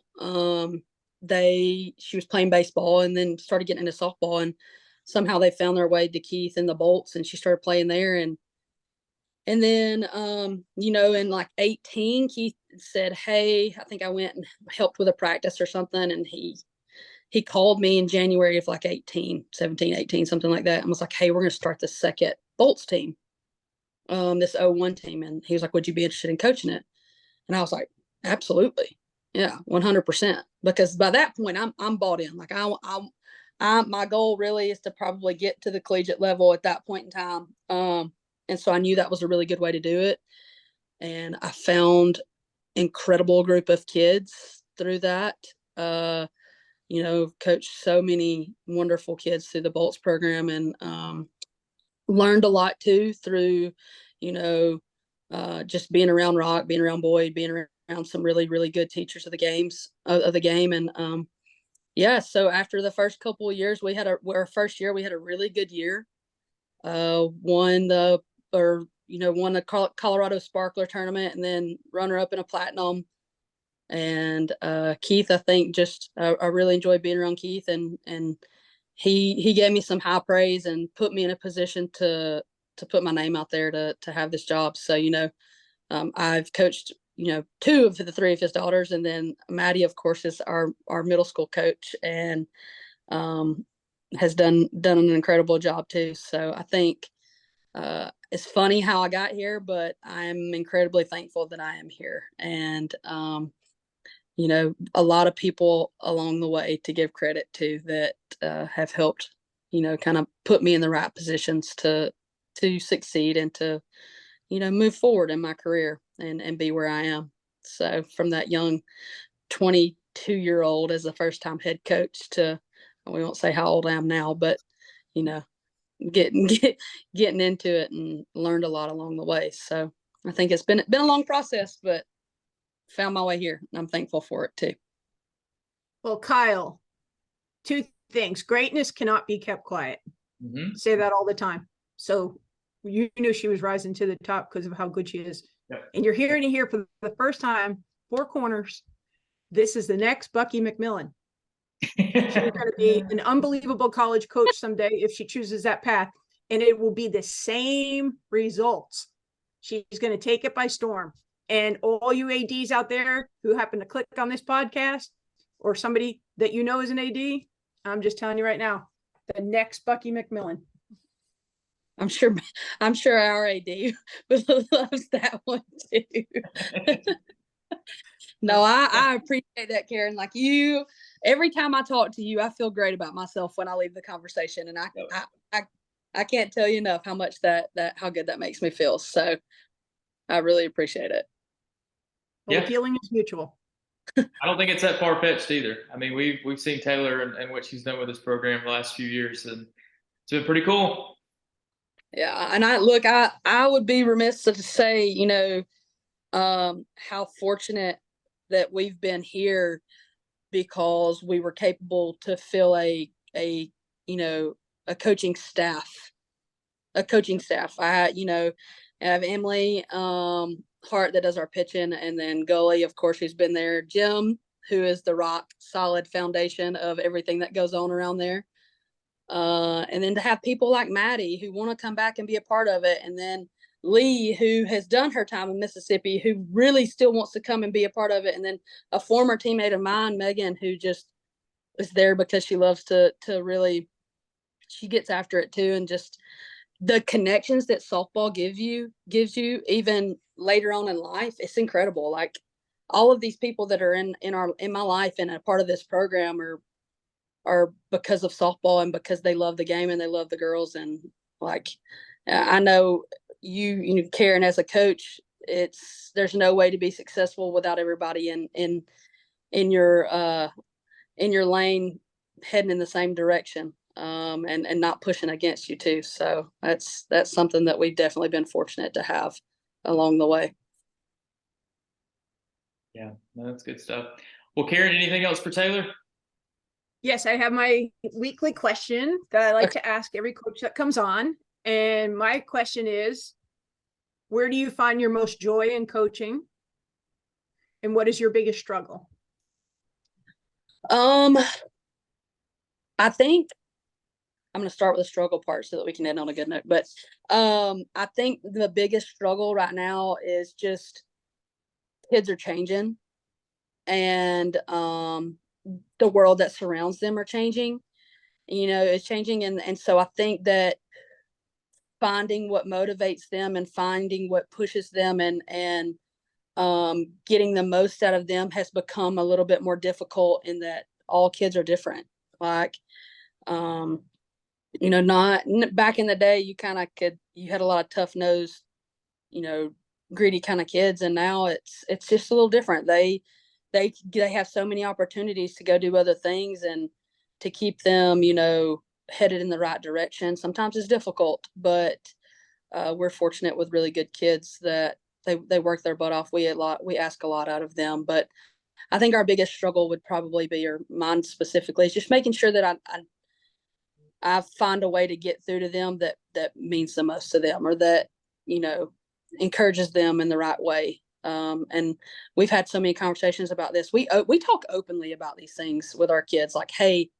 she was playing baseball and then started getting into softball, and somehow they found their way to Keith and the Bolts, and she started playing there. And then, in like 18, Keith said, hey, I think I went and helped with a practice or something. And he called me in January of like 18, something like that. And was like, hey, we're going to start the second Bolts team, this 01 team. And he was like, would you be interested in coaching it? And I was like, absolutely. Yeah, 100%. Because by that point, I'm bought in. Like my goal really is to probably get to the collegiate level at that point in time. And so I knew that was a really good way to do it. And I found incredible group of kids through that. Coached so many wonderful kids through the Bolts program, and learned a lot too through, just being around Rock, being around Boyd, being around some really, really good teachers of the game. And so after the first couple of years, our first year, we had a really good year. Won the Colorado Sparkler tournament, and then runner up in a platinum. And Keith, I think I really enjoyed being around Keith, and he gave me some high praise and put me in a position to put my name out there to have this job. So, I've coached, two of the three of his daughters, and then Maddie, of course, is our middle school coach, and has done an incredible job too. So I think it's funny how I got here, but I'm incredibly thankful that I am here. And, a lot of people along the way to give credit to that have helped, kind of put me in the right positions to succeed and to, move forward in my career and be where I am. So from that young 22-year-old as a first-time head coach to, we won't say how old I am now, but, getting into it and learned a lot along the way. So I think it's been a long process, but found my way here, and I'm thankful for it too. Well, Kyle, two things. Greatness cannot be kept quiet. Mm-hmm. Say that all the time. So you knew she was rising to the top because of how good she is. Yep. And you're hearing it here for the first time, Four Corners. This is the next Bucky McMillan. She's going to be an unbelievable college coach someday if she chooses that path, and it will be the same results. She's going to take it by storm. And all you ADs out there who happen to click on this podcast, or somebody that is an AD, I'm just telling you right now, the next Bucky McMillan. I'm sure our AD loves that one too. No, I appreciate that, Karen. Like every time I talk to you, I feel great about myself when I leave the conversation, and I can't tell you enough how much how good that makes me feel. So I really appreciate it. Well, the feeling is mutual. I don't think it's that far fetched either. I mean, we've seen Taylor and what she's done with this program the last few years, and it's been pretty cool. Yeah, and I would be remiss to say, how fortunate that we've been here, because we were capable to fill a coaching staff. I have Emily Hart that does our pitching, and then Gully, of course, who's been there. Jim, who is the rock solid foundation of everything that goes on around there. And then to have people like Maddie who want to come back and be a part of it. And then Lee, who has done her time in Mississippi, who really still wants to come and be a part of it. And then a former teammate of mine, Megan, who just is there because she loves to really, she gets after it too. And just the connections that softball gives you even later on in life, it's incredible. Like all of these people that are in my life and a part of this program are because of softball and because they love the game and they love the girls. And like, I know you know, Karen, as a coach, there's no way to be successful without everybody in your lane heading in the same direction, and not pushing against you too. So that's something that we've definitely been fortunate to have along the way. Yeah, no, that's good stuff. Well, Karen, anything else for Taylor? Yes, I have my weekly question that I like Okay. to ask every coach that comes on. And my question is, where do you find your most joy in coaching? And what is your biggest struggle? I think I'm going to start with the struggle part so that we can end on a good note. But I think the biggest struggle right now is just kids are changing, and the world that surrounds them are changing. You know, it's changing, and so I think that finding what motivates them and finding what pushes them and getting the most out of them has become a little bit more difficult, in that all kids are different. Like, you know, not back in the day, you had a lot of tough nosed, you know, greedy kind of kids. And now it's just a little different. They have so many opportunities to go do other things, and to keep them, you know, headed in the right direction. Sometimes it's difficult, but we're fortunate with really good kids that they work their butt off. We ask a lot out of them, but I think our biggest struggle would probably be, or mine specifically, is just making sure that I find a way to get through to them that means the most to them, or that, you know, encourages them in the right way. And we've had so many conversations about this. We talk openly about these things with our kids. Like, hey,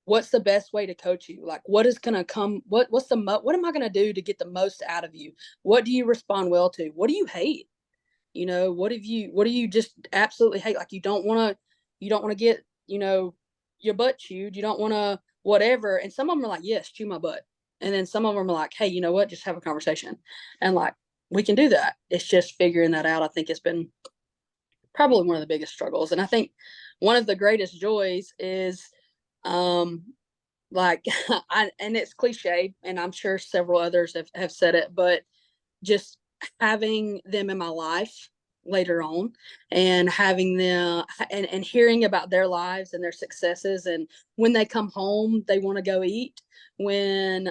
what's the best way to coach you? Like, what is going to come? What am I going to do to get the most out of you? What do you respond well to? What do you hate? You know, what do you just absolutely hate? Like, you don't want to get, you know, your butt chewed. You don't want to whatever. And some of them are like, yes, chew my butt. And then some of them are like, hey, you know what? Just have a conversation. And like, we can do that. It's just figuring that out. I think it's been probably one of the biggest struggles. And I think one of the greatest joys is, like, and it's cliche, and I'm sure several others have said it, but just having them in my life later on, and having them and hearing about their lives and their successes, and when they come home they want to go eat, when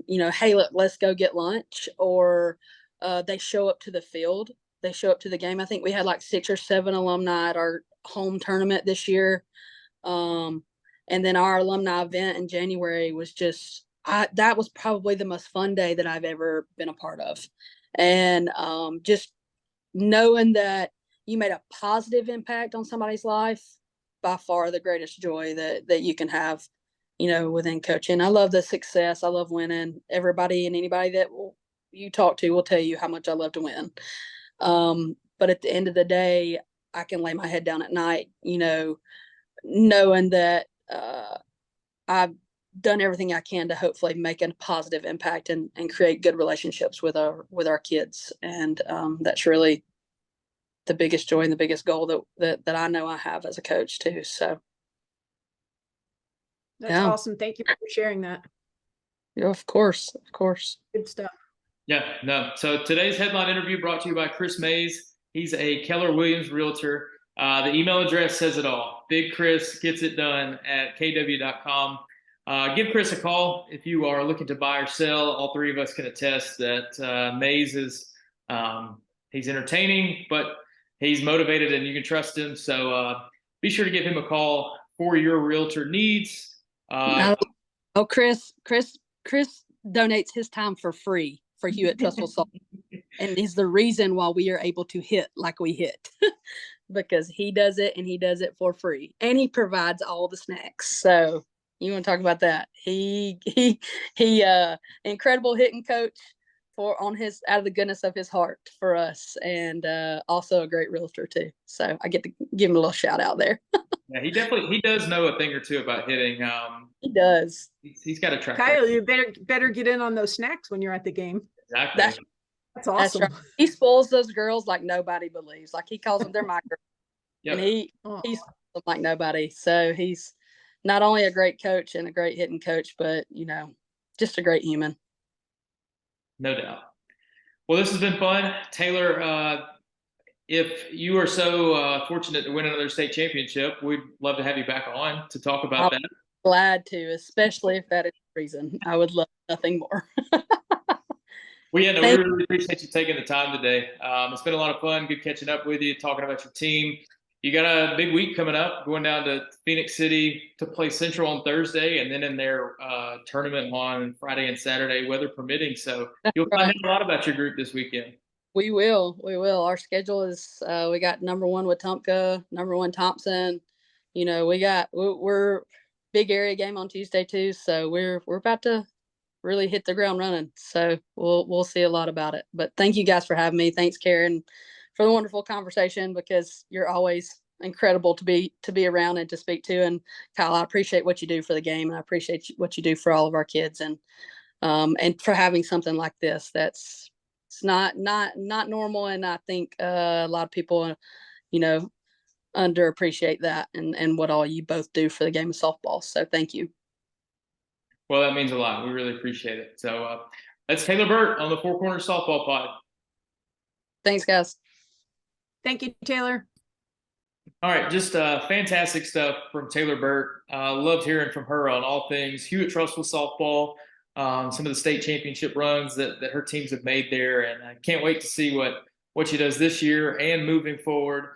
you know, hey, let's go get lunch, or they show up to the field, they show up to the game. I think we had like 6 or 7 alumni at our home tournament this year, and then our alumni event in January was just, that was probably the most fun day that I've ever been a part of. And just knowing that you made a positive impact on somebody's life, by far the greatest joy that you can have, you know, within coaching. I love the success. I love winning. Everybody and anybody that you talk to will tell you how much I love to win. But at the end of the day, I can lay my head down at night, you know, knowing that I've done everything I can to hopefully make a positive impact and create good relationships with our kids. And that's really the biggest joy and the biggest goal that I know I have as a coach too. So That's awesome. Thank you for sharing that. Yeah, of course. Good stuff. Yeah, no. So today's headline interview brought to you by Chris Mays. He's a Keller Williams realtor. The email address says it all. Big Chris gets it done at kw.com. Give Chris a call if you are looking to buy or sell. All three of us can attest that Mays is he's entertaining, but he's motivated and you can trust him. So be sure to give him a call for your realtor needs. Chris donates his time for free for Hewitt-Trussville and is the reason why we are able to hit like we hit. Because he does it, and he does it for free, and he provides all the snacks. So You want to talk about that? He incredible hitting coach on his out of the goodness of his heart for us, and also a great realtor too. So I get to give him a little shout out there. Yeah, he does know a thing or two about hitting. He does. He's got a track Kyle, record. you better get in on those snacks when you're at the game. Exactly. That's That's awesome. right. He spoils those girls like nobody believes. Like he calls them, they're my girls. Yep. And he's like nobody. So he's not only a great coach and a great hitting coach, but just a great human. No doubt. Well, this has been fun. Taylor, if you are so fortunate to win another state championship, we'd love to have you back on to talk about that. Glad to, especially if that is the reason. I would love nothing more. Well, yeah, no, we really appreciate you taking the time today. It's been a lot of fun. Good catching up with you, talking about your team. You got a big week coming up, going down to Phoenix City to play Central on Thursday, and then in their tournament on Friday and Saturday, weather permitting. So you'll find out a lot about your group this weekend. We will. Our schedule is we got number 1 Wetumpka, number 1 Thompson. We're big area game on Tuesday too, so we're about to really hit the ground running. So we'll see a lot about it. But thank you guys for having me. Thanks, Karen, for the wonderful conversation, because you're always incredible to be around and to speak to. And Kyle, I appreciate what you do for the game, and I appreciate what you do for all of our kids, and for having something like this it's not normal. And I think a lot of people underappreciate that and what all you both do for the game of softball. So thank you. Well, that means a lot. We really appreciate it. So that's Taylor Burt on the Four Corners Softball Pod. Thanks, guys. Thank you, Taylor. All right, just fantastic stuff from Taylor Burt. Loved hearing from her on all things Hewitt-Trussville softball, some of the state championship runs that her teams have made there, and I can't wait to see what she does this year and moving forward.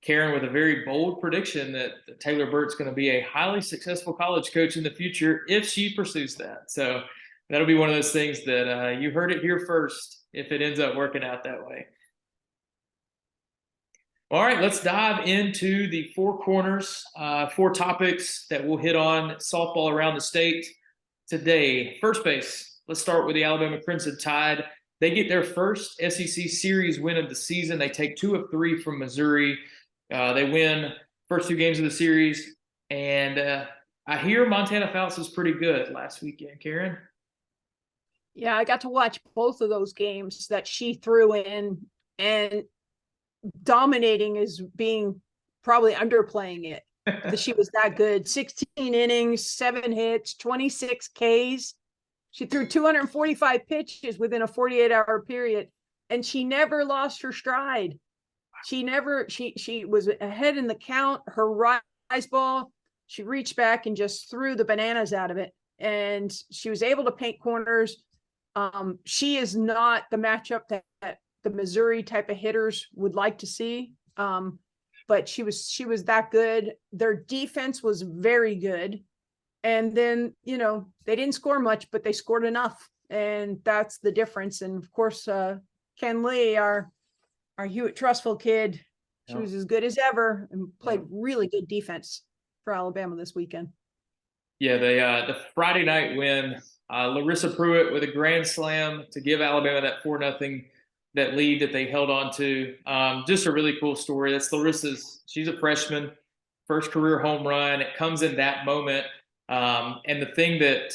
Karen with a very bold prediction that Taylor Burt's going to be a highly successful college coach in the future if she pursues that. So that'll be one of those things that you heard it here first if it ends up working out that way. All right, let's dive into the Four Corners, 4 topics that we'll hit on softball around the state today. First base, let's start with the Alabama Crimson Tide. They get their first SEC series win of the season. They take 2 of 3 from Missouri. They win first 2 games of the series. And I hear Montana Fouts was pretty good last weekend, Karen. Yeah, I got to watch both of those games that she threw in, and dominating is being probably underplaying it. That she was that good. 16 innings, 7 hits, 26 Ks. She threw 245 pitches within a 48-hour period, and she never lost her stride. She was ahead in the count. Her rise ball, she reached back and just threw the bananas out of it, and she was able to paint corners. She is not the matchup that the Missouri type of hitters would like to see. But she was that good. Their defense was very good. And then, they didn't score much, but they scored enough. And that's the difference. And of course, Ken Lee, our Hewitt-Trussville kid, she was as good as ever and played really good defense for Alabama this weekend. Yeah, the Friday night win, Larissa Pruitt with a grand slam to give Alabama that 4-0 that lead that they held on to. Just a really cool story. That's Larissa's. She's a freshman, first career home run. It comes in that moment. And the thing that,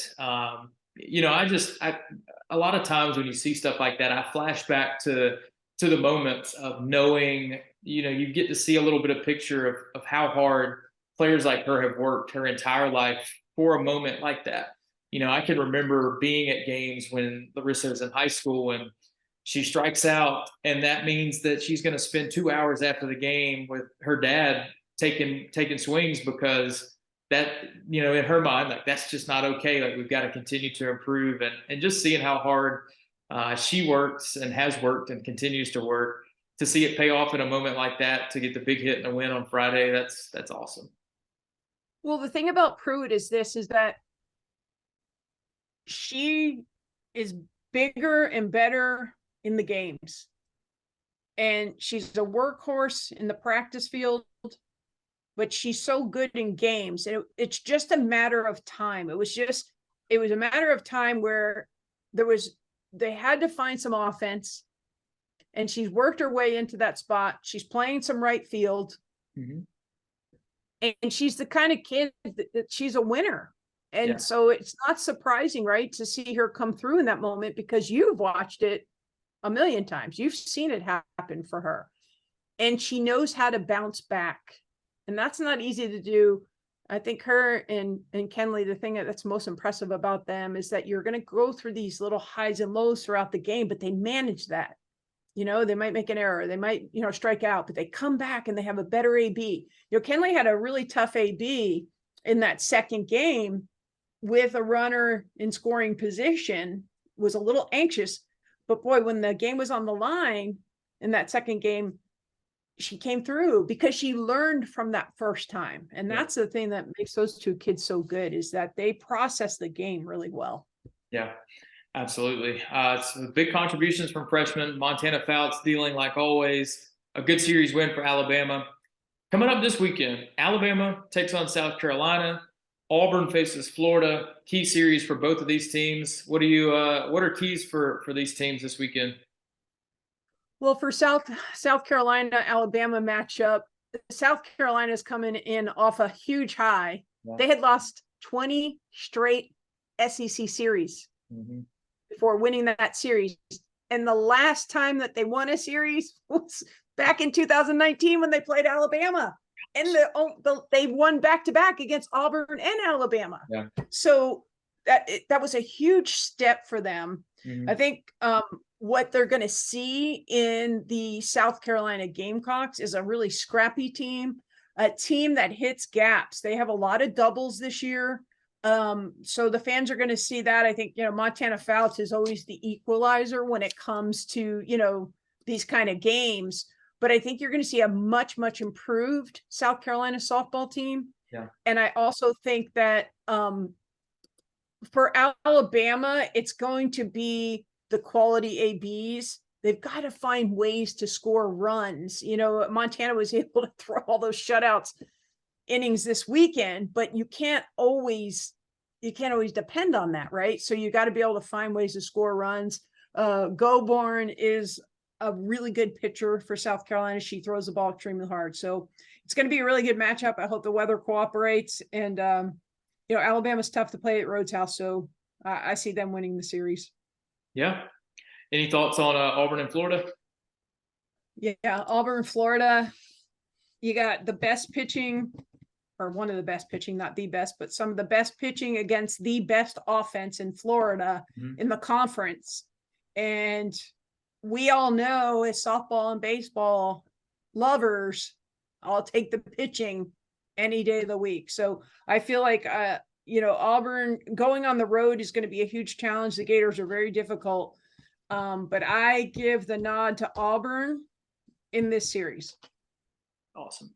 a lot of times when you see stuff like that, I flash back to the moments of knowing, you get to see a little bit of picture of how hard players like her have worked her entire life for a moment like that. I can remember being at games when Larissa was in high school and she strikes out, and that means that she's going to spend 2 hours after the game with her dad taking swings, because that, in her mind, like, that's just not okay. Like, we've got to continue to improve, and just seeing how hard she works and has worked and continues to work, to see it pay off in a moment like that, to get the big hit and the win on Friday. That's awesome. Well, the thing about Pruitt is that she is bigger and better in the games, and she's a workhorse in the practice field, but she's so good in games. And it's just a matter of time. It was a matter of time where they had to find some offense, and she's worked her way into that spot. She's playing some right field. Mm-hmm. And she's the kind of kid that she's a winner. And Yeah. so it's not surprising, right, to see her come through in that moment, because you've watched it a million times. You've seen it happen for her. And she knows how to bounce back. And that's not easy to do. I think her and Kenley, the thing that's most impressive about them is that you're going to go through these little highs and lows throughout the game, but they manage that. You know, they might make an error. They might, strike out, but they come back and they have a better AB. Kenley had a really tough AB in that second game with a runner in scoring position, was a little anxious. But boy, when the game was on the line in that second game, she came through because she learned from that first time. And that's the thing that makes those two kids so good, is that they process the game really well. Yeah, absolutely. It's big contributions from freshmen. Montana Fouts dealing like always. A good series win for Alabama. Coming up this weekend, Alabama takes on South Carolina. Auburn faces Florida. Key series for both of these teams. What are keys for these teams this weekend? Well, for South Carolina, Alabama matchup, South Carolina is coming in off a huge high. Yeah. They had lost 20 straight SEC series before winning that series. And the last time that they won a series was back in 2019 when they played Alabama. And they won back-to-back against Auburn and Alabama. Yeah. So that was a huge step for them. I think what they're going to see in the South Carolina Gamecocks is a really scrappy team, a team that hits gaps. They have a lot of doubles this year. So the fans are going to see that. I think, Montana Fouts is always the equalizer when it comes to, these kind of games. But I think you're going to see a much, much improved South Carolina softball team. Yeah. And I also think that for Alabama, it's going to be the quality ABs. They've got to find ways to score runs. Montana was able to throw all those shutouts innings this weekend, but you can't always depend on that, right? So you got to be able to find ways to score runs. Goborn is a really good pitcher for South Carolina. She throws the ball extremely hard. So it's going to be a really good matchup. I hope the weather cooperates. And, Alabama's tough to play at Rhodes House. So I see them winning the series. Yeah. Any thoughts on Auburn and Florida? Yeah, Auburn, Florida. You got the best pitching, or one of the best pitching, not the best, but some of the best pitching against the best offense in Florida in the conference. And we all know, as softball and baseball lovers, I'll take the pitching any day of the week. So I feel like, Auburn going on the road is going to be a huge challenge. The Gators are very difficult. But I give the nod to Auburn in this series. Awesome.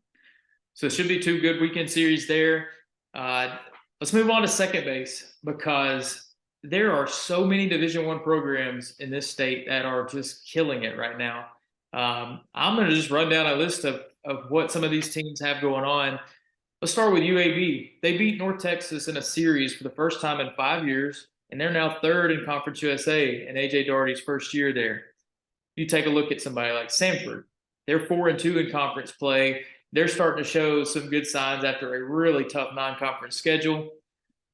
So it should be two good weekend series there. Let's move on to second base, because there are so many Division I programs in this state that are just killing it right now. I'm going to just run down a list of what some of these teams have going on. Let's start with UAB. They beat North Texas in a series for the first time in 5 years, and they're now third in Conference USA in A.J. Daugherty's first year there. You take a look at somebody like Samford. They're 4-2 in conference play. They're starting to show some good signs after a really tough non-conference schedule.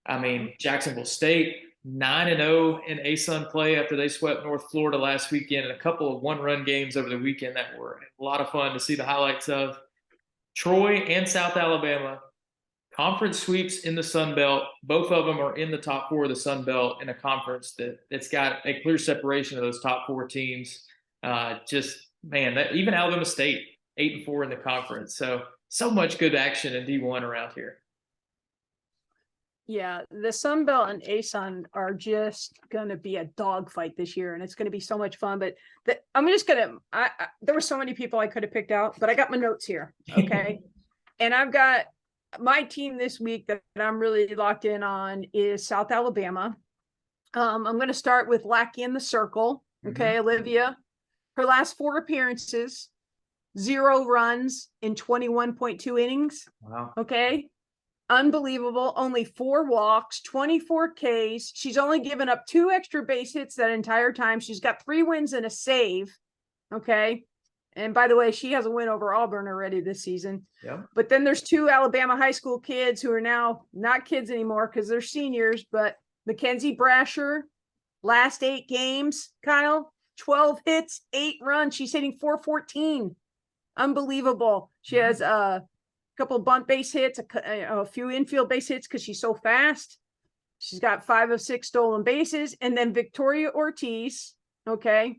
I mean, Jacksonville State, 9-0 in ASUN play after they swept North Florida last weekend, and a couple of one-run games over the weekend that were a lot of fun to see the highlights of. Troy and South Alabama, conference sweeps in the Sun Belt. Both of them are in the top four of the Sun Belt in a conference that's got a clear separation of those top four teams. Even Alabama State, 8-4 in the conference. So much good action in D1 around here. Yeah, the Sun Belt and ASUN are just going to be a dogfight this year, and it's going to be so much fun. But there were so many people I could have picked out, but I got my notes here, okay? And I've got my team this week that I'm really locked in on is South Alabama. I'm going to start with Lackey in the circle, okay? Olivia, her last 4 appearances, 0 runs in 21.2 innings. Wow. Okay. Unbelievable. Only 4 walks, 24 Ks. She's only given up 2 extra base hits that entire time. She's got 3 wins and a save. Okay. And by the way, she has a win over Auburn already this season. Yeah. But then there's 2 Alabama high school kids who are now not kids anymore because they're seniors. But Mackenzie Brasher, last 8 games, Kyle, 12 hits, 8 runs. She's hitting 414. Unbelievable. She has a couple bunt base hits, a few infield base hits because she's so fast. She's got 5 of 6 stolen bases. And then Victoria Ortiz, okay,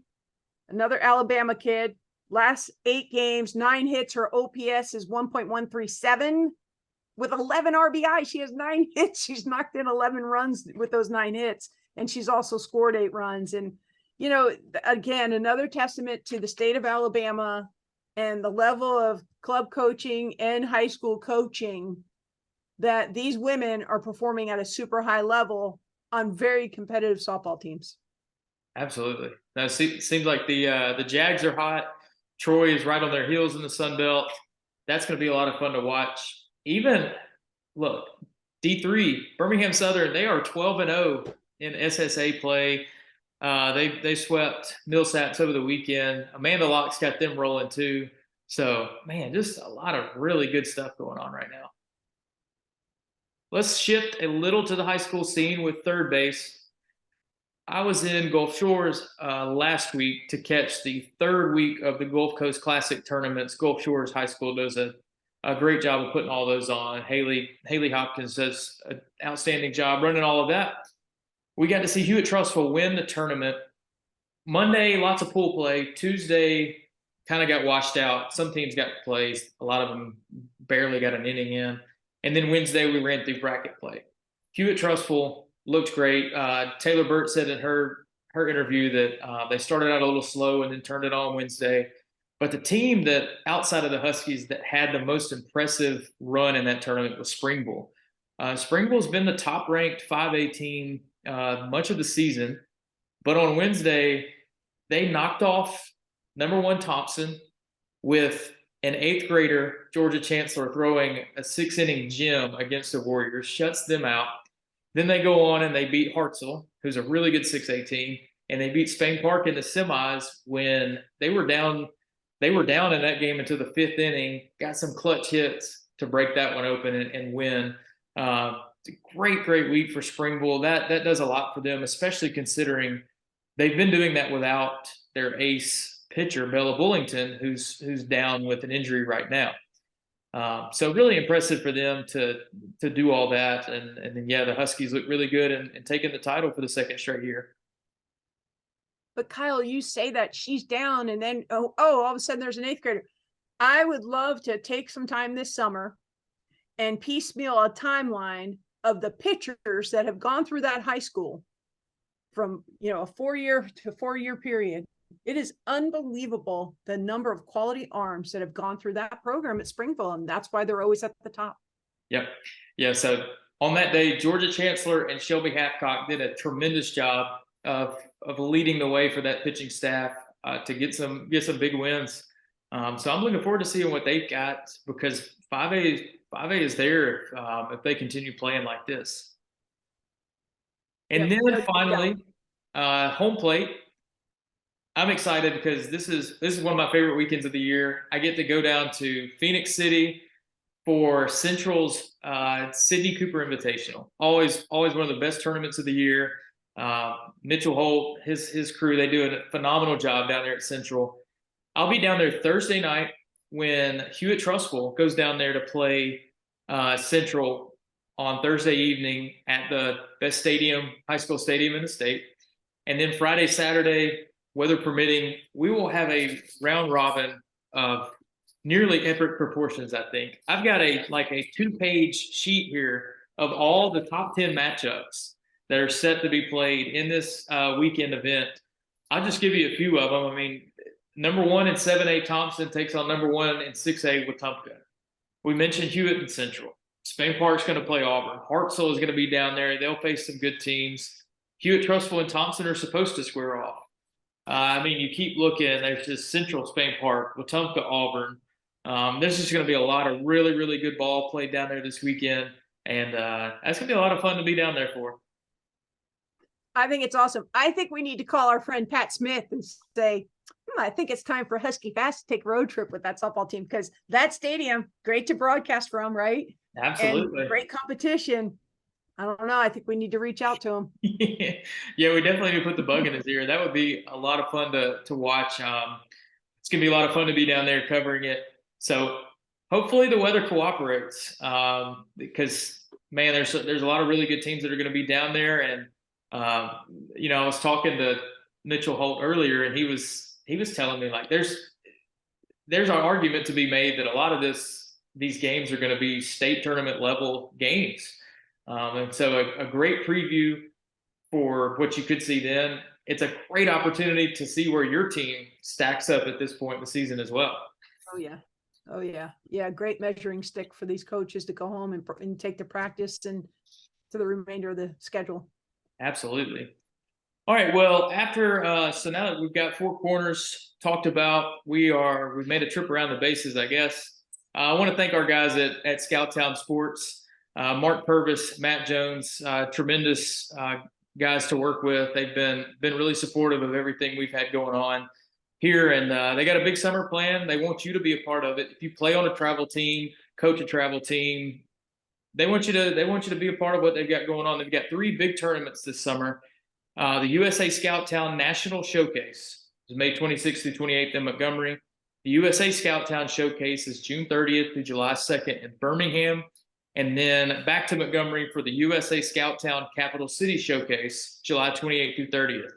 another Alabama kid, last 8 games, 9 hits. Her OPS is 1.137 with 11 RBI. She has 9 hits. She's knocked in 11 runs with those 9 hits. And she's also scored 8 runs. And, you know, again, another testament to the state of Alabama and the level of club coaching and high school coaching that these women are performing at a super high level on very competitive softball teams. Absolutely. Now, it seems like the Jags are hot. Troy is right on their heels in the Sun Belt. That's going to be a lot of fun to watch. Even, look, D3, Birmingham Southern, they are 12-0 in SSA play. They swept Millsaps over the weekend. Amanda Locke's got them rolling too. So, man, just a lot of really good stuff going on right now. Let's shift a little to the high school scene with third base. I was in Gulf Shores last week to catch the 3rd week of the Gulf Coast Classic tournaments. Gulf Shores High School does a great job of putting all those on. Haley Hopkins does an outstanding job running all of that. We got to see Hewitt-Trussville win the tournament. Monday, lots of pool play. Tuesday, kind of got washed out. Some teams got plays. A lot of them barely got an inning in. And then Wednesday, we ran through bracket play. Hewitt-Trussville looked great. Taylor Burt said in her interview that they started out a little slow and then turned it on Wednesday. But the team that, outside of the Huskies, that had the most impressive run in that tournament was Springville. Springville's been the top-ranked 5A team much of the season, but on Wednesday they knocked off #1 Thompson with an 8th grader, Georgia Chancellor, throwing a 6-inning gem against the Warriors, shuts them out. Then they go on and they beat Hartselle, who's a really good 6A team, and they beat Spain Park in the semis when they were down in that game until the 5th inning, got some clutch hits to break that one open and win. It's a great week for Springville. That does a lot for them, especially considering they've been doing that without their ace pitcher, Bella Bullington, who's down with an injury right now. So really impressive for them to do all that. And then, yeah, the Huskies look really good and taking the title for the 2nd straight year. But Kyle, you say that she's down and then, all of a sudden there's an 8th grader. I would love to take some time this summer and piecemeal a timeline of the pitchers that have gone through that high school from, a 4-year period. It is unbelievable the number of quality arms that have gone through that program at Springville, and that's why they're always at the top. Yep. Yeah. So on that day, Georgia Chancellor and Shelby Hathcock did a tremendous job of leading the way for that pitching staff to get some big wins. So I'm looking forward to seeing what they've got, because 5A is there if they continue playing like this. And then finally, home plate. I'm excited because this is one of my favorite weekends of the year. I get to go down to Phoenix City for Central's Sidney Cooper Invitational. Always one of the best tournaments of the year. Mitchell Holt, his crew, they do a phenomenal job down there at Central. I'll be down there Thursday night when Hewitt-Trussville goes down there to play Central on Thursday evening at the best high school stadium in the state. And then Friday, Saturday, weather permitting, we will have a round robin of nearly epic proportions, I think. I've got a 2-page sheet here of all the top 10 matchups that are set to be played in this weekend event. I'll just give you a few of them. I mean, #1 in 7A, Thompson takes on #1 in 6A, Wetumpka. We mentioned Hewitt and Central. Spain Park's going to play Auburn. Hartselle is going to be down there. They'll face some good teams. Hewitt-Trussville and Thompson are supposed to square off. I mean, you keep looking, there's just Central Spain Park, Wetumpka, Auburn. There's just going to be a lot of really, really good ball played down there this weekend. And that's going to be a lot of fun to be down there for. I think it's awesome. I think we need to call our friend Pat Smith and say, I think it's time for Husky Fast to take a road trip with that softball team, because that stadium, great to broadcast from, right? Absolutely. And great competition. I don't know. I think we need to reach out to him. Yeah, we definitely need to put the bug in his ear. That would be a lot of fun to watch. It's going to be a lot of fun to be down there covering it. So hopefully the weather cooperates, because, man, there's a lot of really good teams that are going to be down there. And, I was talking to Mitchell Holt earlier, and he was telling me, like, there's an argument to be made that a lot of these games are going to be state tournament level games. And so a great preview for what you could see then. It's a great opportunity to see where your team stacks up at this point in the season as well. Oh, yeah. Oh, yeah. Yeah, great measuring stick for these coaches to go home and take the practice and to the remainder of the schedule. Absolutely. All right. Well, so now that we've got four corners talked about, we've made a trip around the bases, I guess. I want to thank our guys at Scouttown Sports. Mark Purvis, Matt Jones, tremendous guys to work with. They've been really supportive of everything we've had going on here, and they got a big summer plan. They want you to be a part of it. If you play on a travel team, coach a travel team, they want you to be a part of what they've got going on. They've got 3 big tournaments this summer. The USA Scouttown National Showcase is May 26th through 28th in Montgomery. The USA Scouttown Showcase is June 30th through July 2nd in Birmingham. And then back to Montgomery for the USA Scouttown Capital City Showcase, July 28th through 30th.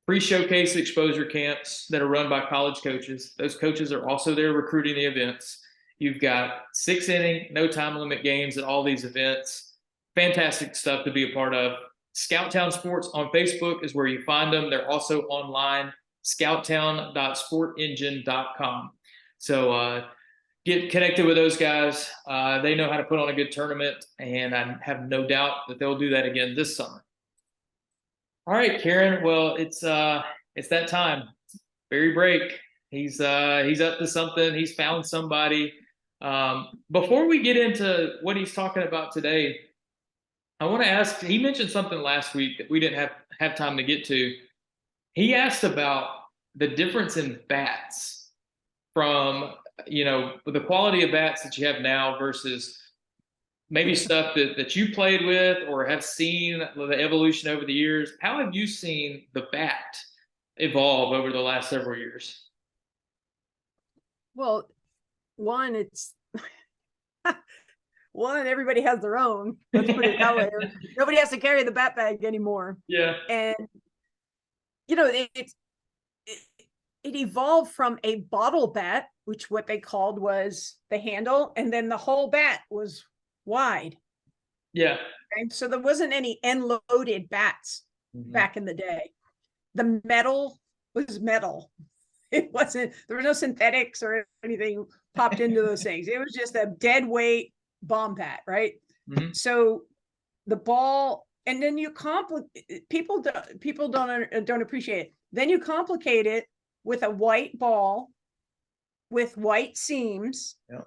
Pre-showcase exposure camps that are run by college coaches. Those coaches are also there recruiting the events. You've got 6-inning, no time limit games at all these events. Fantastic stuff to be a part of. Scouttown Sports on Facebook is where you find them. They're also online, scouttown.sportengine.com. So get connected with those guys. They know how to put on a good tournament, and I have no doubt that they'll do that again this summer. All right, Karen. Well, it's that time. Barry Brake. He's up to something. He's found somebody. Before we get into what he's talking about today, I want to ask. He mentioned something last week that we didn't have time to get to. He asked about the difference in bats from the quality of bats that you have now versus maybe stuff that you played with or have seen the evolution over the years. How have you seen the bat evolve over the last several years? Well, everybody has their own. Let's put it that way. Nobody has to carry the bat bag anymore. Yeah. And it evolved from a bottle bat, which what they called was the handle, and then the whole bat was wide. Yeah. And so there wasn't any end-loaded bats back in the day. The metal was metal. There was no synthetics or anything popped into those things. It was just a dead weight bomb bat, right? Mm-hmm. So the ball, and then you people don't appreciate it. Then you complicate it with a white ball with white seams. Yeah.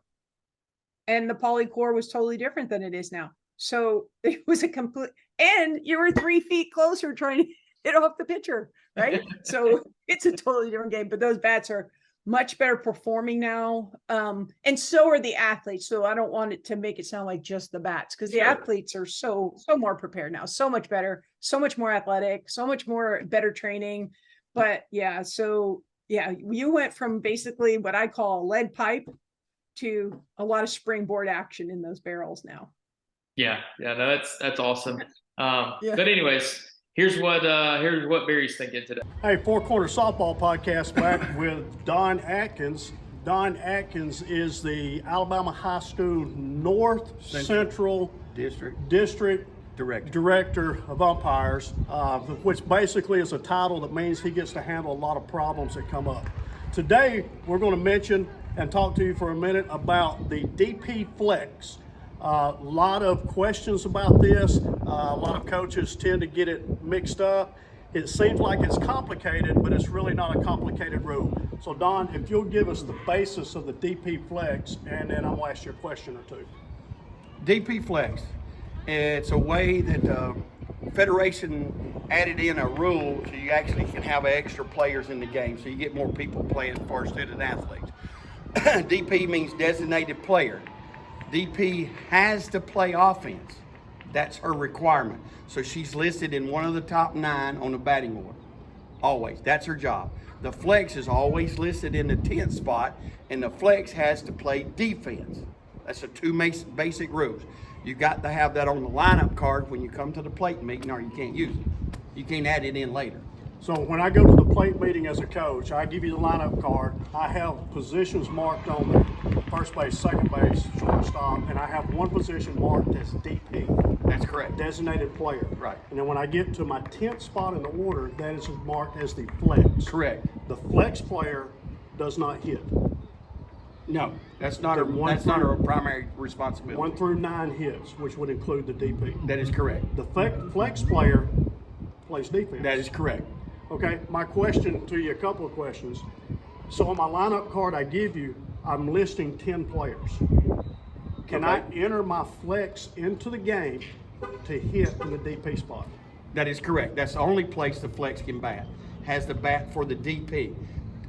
And the polycore was totally different than it is now. So it was and you were 3 feet closer trying to hit off the pitcher, right? So it's a totally different game, but those bats are much better performing now. And so are the athletes. So I don't want it to make it sound like just the bats, because the athletes are so more prepared now, so much better, so much more athletic, so much more better training. But you went from basically what I call a lead pipe to a lot of springboard action in those barrels now. No, that's awesome. But anyways, here's what Barry's thinking today. Hey, Four Corner Softball Podcast back with Don Atkins. Don Atkins is the Alabama High School North Central District Director of Umpires, which basically is a title that means he gets to handle a lot of problems that come up. Today, we're going to mention and talk to you for a minute about the DP Flex. A lot of questions about this. A lot of coaches tend to get it mixed up. It seems like it's complicated, but it's really not a complicated rule. So Don, if you'll give us the basis of the DP flex, and then I'll ask you a question or two. DP flex, it's a way that Federation added in a rule so you actually can have extra players in the game, so you get more people playing for student athletes. DP means designated player. DP has to play offense. That's her requirement. So she's listed in one of the top 9 on the batting order. Always. That's her job. The flex is always listed in the 10th spot, and the flex has to play defense. That's the 2 basic rules. You got to have that on the lineup card when you come to the plate meeting, or you can't use it. You can't add it in later. So when I go to the plate meeting as a coach, I give you the lineup card. I have positions marked on the first base, second base, shortstop, and I have one position marked as DP. That's correct. Designated player. Right. And then when I get to my 10th spot in the order, that is marked as the flex. Correct. The flex player does not hit. No, that's not her primary responsibility. 1 through 9 hits, which would include the DP. That is correct. The flex player plays defense. That is correct. Okay, my question to you, a couple of questions. So on my lineup card I give you, I'm listing 10 players. Can I enter my flex into the game to hit in the DP spot? That is correct. That's the only place the flex can bat. Has the bat for the DP,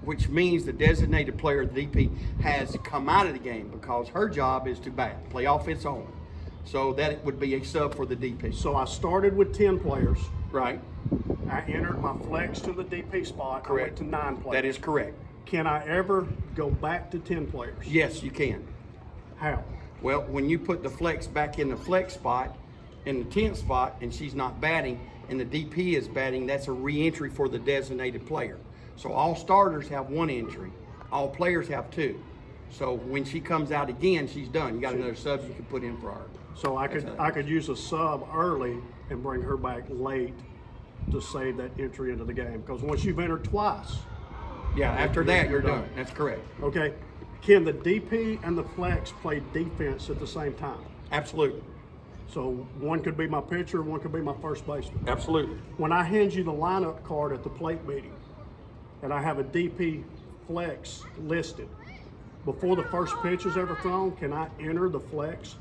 which means the designated player, the DP, has to come out of the game because her job is to bat, play offense only. So that would be a sub for the DP. So I started with 10 players. Right. I entered my flex to the DP spot. Correct. I went to 9 players. That is correct. Can I ever go back to 10 players? Yes, you can. How? Well, when you put the flex back in the flex spot, in the 10th spot, and she's not batting, and the DP is batting, that's a re-entry for the designated player. So all starters have 1 entry. All players have 2. So when she comes out again, she's done. You got another sub you can put in for her. So I could use a sub early and bring her back late to save that entry into the game. Because once you've entered twice. Yeah, after that, you're done. That's correct. Okay. Can the DP and the flex play defense at the same time? Absolutely. So one could be my pitcher, one could be my first baseman. Absolutely. When I hand you the lineup card at the plate meeting and I have a DP flex listed, before the first pitch is ever thrown, can I enter the flex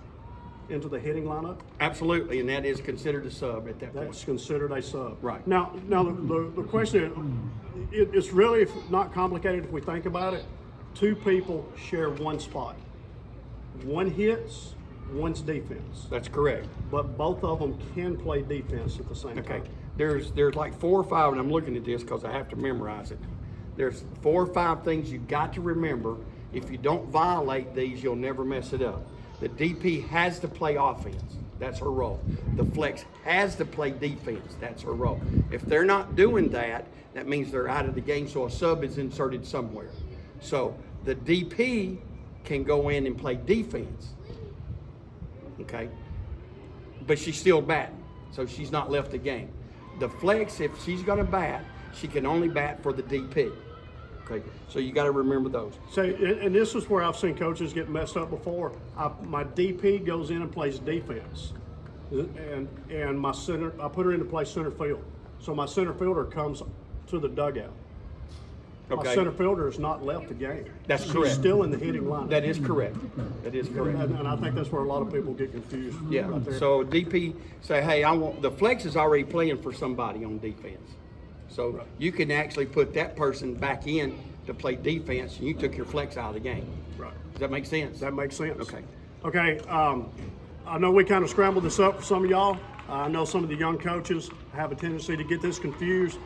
into the hitting lineup? Absolutely, and that is considered a sub at that point. That's considered a sub. Right. Now the question is, it's really not complicated if we think about it. 2 people share 1 spot. 1 hits, 1's defense. That's correct. But both of them can play defense at the same Okay. time. There's like 4 or 5, and I'm looking at this because I have to memorize it. There's 4 or 5 things you got to remember. If you don't violate these, you'll never mess it up. The DP has to play offense. That's her role. The flex has to play defense. That's her role. If they're not doing that, that means they're out of the game, so a sub is inserted somewhere. So the DP can go in and play defense, okay? But she's still batting, so she's not left the game. The flex, if she's gonna bat, she can only bat for the DP, okay? So you gotta remember those. So, and this is where I've seen coaches get messed up before. My DP goes in and plays defense, and my center, I put her in to play center field. So my center fielder comes to the dugout. Okay. My center fielder has not left the game. That's She's correct. still in the hitting lineup. That is correct. That is correct. And I think that's where a lot of people get confused. Yeah, right there. so DP say, hey, I want, the flex is already playing for somebody on defense. So you can actually put that person back in to play defense, and you took your flex out of the game. Right. Does that make sense? That makes sense. Okay. Okay, I know we kind of scrambled this up for some of y'all. I know some of the young coaches have a tendency to get this confused.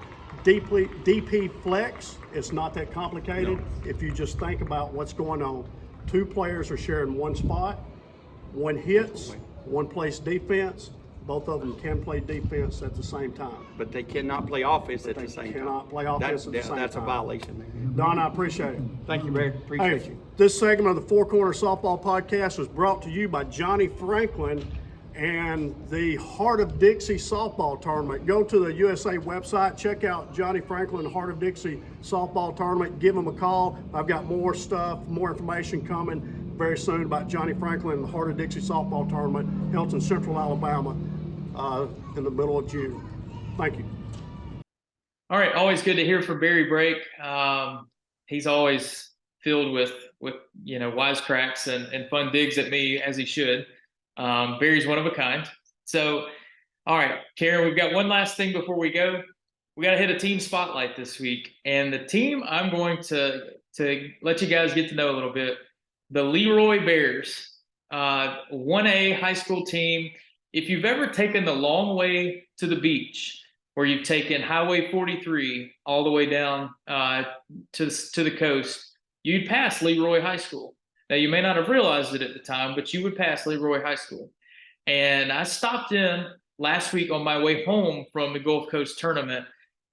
DP flex, it's not that complicated. No. If you just think about what's going on. 2 players are sharing 1 spot, 1 hits, 1 plays defense. Both of them can play defense at the same time. But they cannot play offense at They the same time. cannot play offense at the same That's time. a violation. Don, I appreciate it. Thank you, Barry. Appreciate Hey, you. this segment of the Four Corner Softball Podcast was brought to you by Johnny Franklin and the Heart of Dixie Softball Tournament. Go to the USA website, check out Johnny Franklin Heart of Dixie Softball Tournament. Give them a call. I've got more stuff, more information coming very soon about Johnny Franklin and the Heart of Dixie Softball Tournament held in Central Alabama in the middle of June. Thank you. All right, always good to hear from Barry Brake. He's always filled with wisecracks and fun digs at me, as he should. Barry's one of a kind. So, all right, Karen, we've got one last thing before we go. We got to hit a team spotlight this week, and the team I'm going to let you guys get to know a little bit, the Leroy Bears, 1A high school team. If you've ever taken the long way to the beach, where you've taken Highway 43 all the way down to the coast, you'd pass Leroy High School. Now, you may not have realized it at the time, but you would pass Leroy High School. And I stopped in last week on my way home from the Gulf Coast tournament,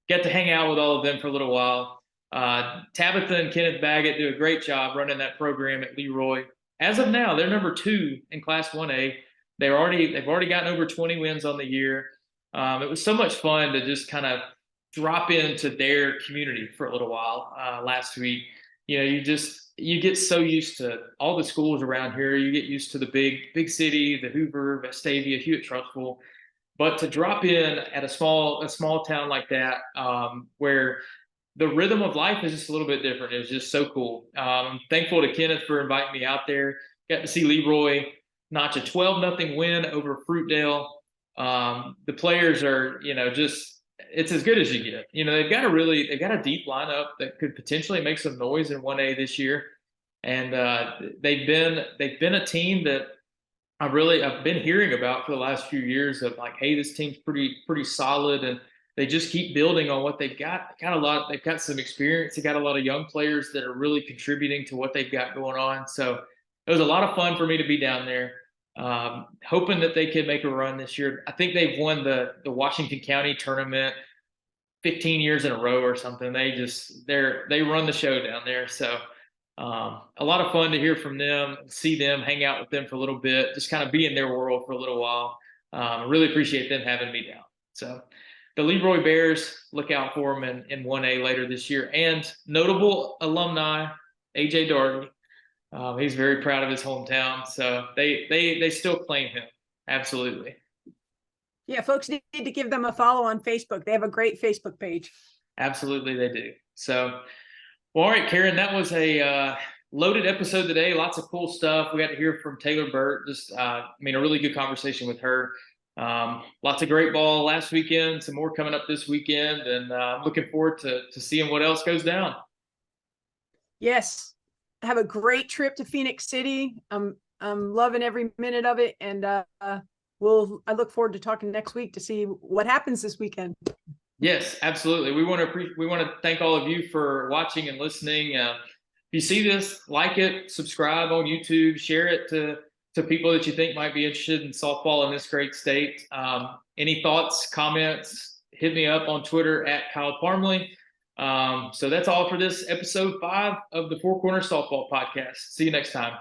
got to hang out with all of them for a little while. Tabitha and Kenneth Baggett do a great job running that program at Leroy. As of now, they're number 2 in Class 1A. They've already gotten over 20 wins on the year. It was so much fun to just kind of drop into their community for a little while last week. You get so used to all the schools around here. You get used to the big city, the Hoover, Vestavia, Hewitt-Trussville. But to drop in at a small town like that, where the rhythm of life is just a little bit different, it was just so cool. I'm thankful to Kenneth for inviting me out there. Got to see Leroy notch a 12-0 win over Fruitdale. The players are, it's as good as you get. They've got a deep lineup that could potentially make some noise in 1A this year. And they've been a team that I've been hearing about for the last few years of like, hey, this team's pretty solid, and they just keep building on what they've got. They've got some experience. They got a lot of young players that are really contributing to what they've got going on. So it was a lot of fun for me to be down there. Hoping that they could make a run this year. I think they've won the Washington County tournament 15 years in a row or something. They run the show down there. So a lot of fun to hear from them, see them, hang out with them for a little bit, just kind of be in their world for a little while. I really appreciate them having me down. So the Leroy Bears, look out for them in 1A later this year. And notable alumni, AJ Darty. He's very proud of his hometown, so they still claim him. Absolutely. Yeah, folks need to give them a follow on Facebook. They have a great Facebook page. Absolutely, they do. So, well, all right, Karen, that was a loaded episode today. Lots of cool stuff. We got to hear from Taylor Burt. Just, a really good conversation with her. Lots of great ball last weekend. Some more coming up this weekend, and looking forward to seeing what else goes down. Yes. Have a great trip to Phoenix City. I'm loving every minute of it, and I look forward to talking next week to see what happens this weekend. Yes, absolutely. We want to thank all of you for watching and listening. If you see this, like it, subscribe on YouTube, share it to people that you think might be interested in softball in this great state. Any thoughts, comments, hit me up on Twitter at Kyle Parmley. So that's all for this episode 5 of the Four Corners Softball Podcast. See you next time.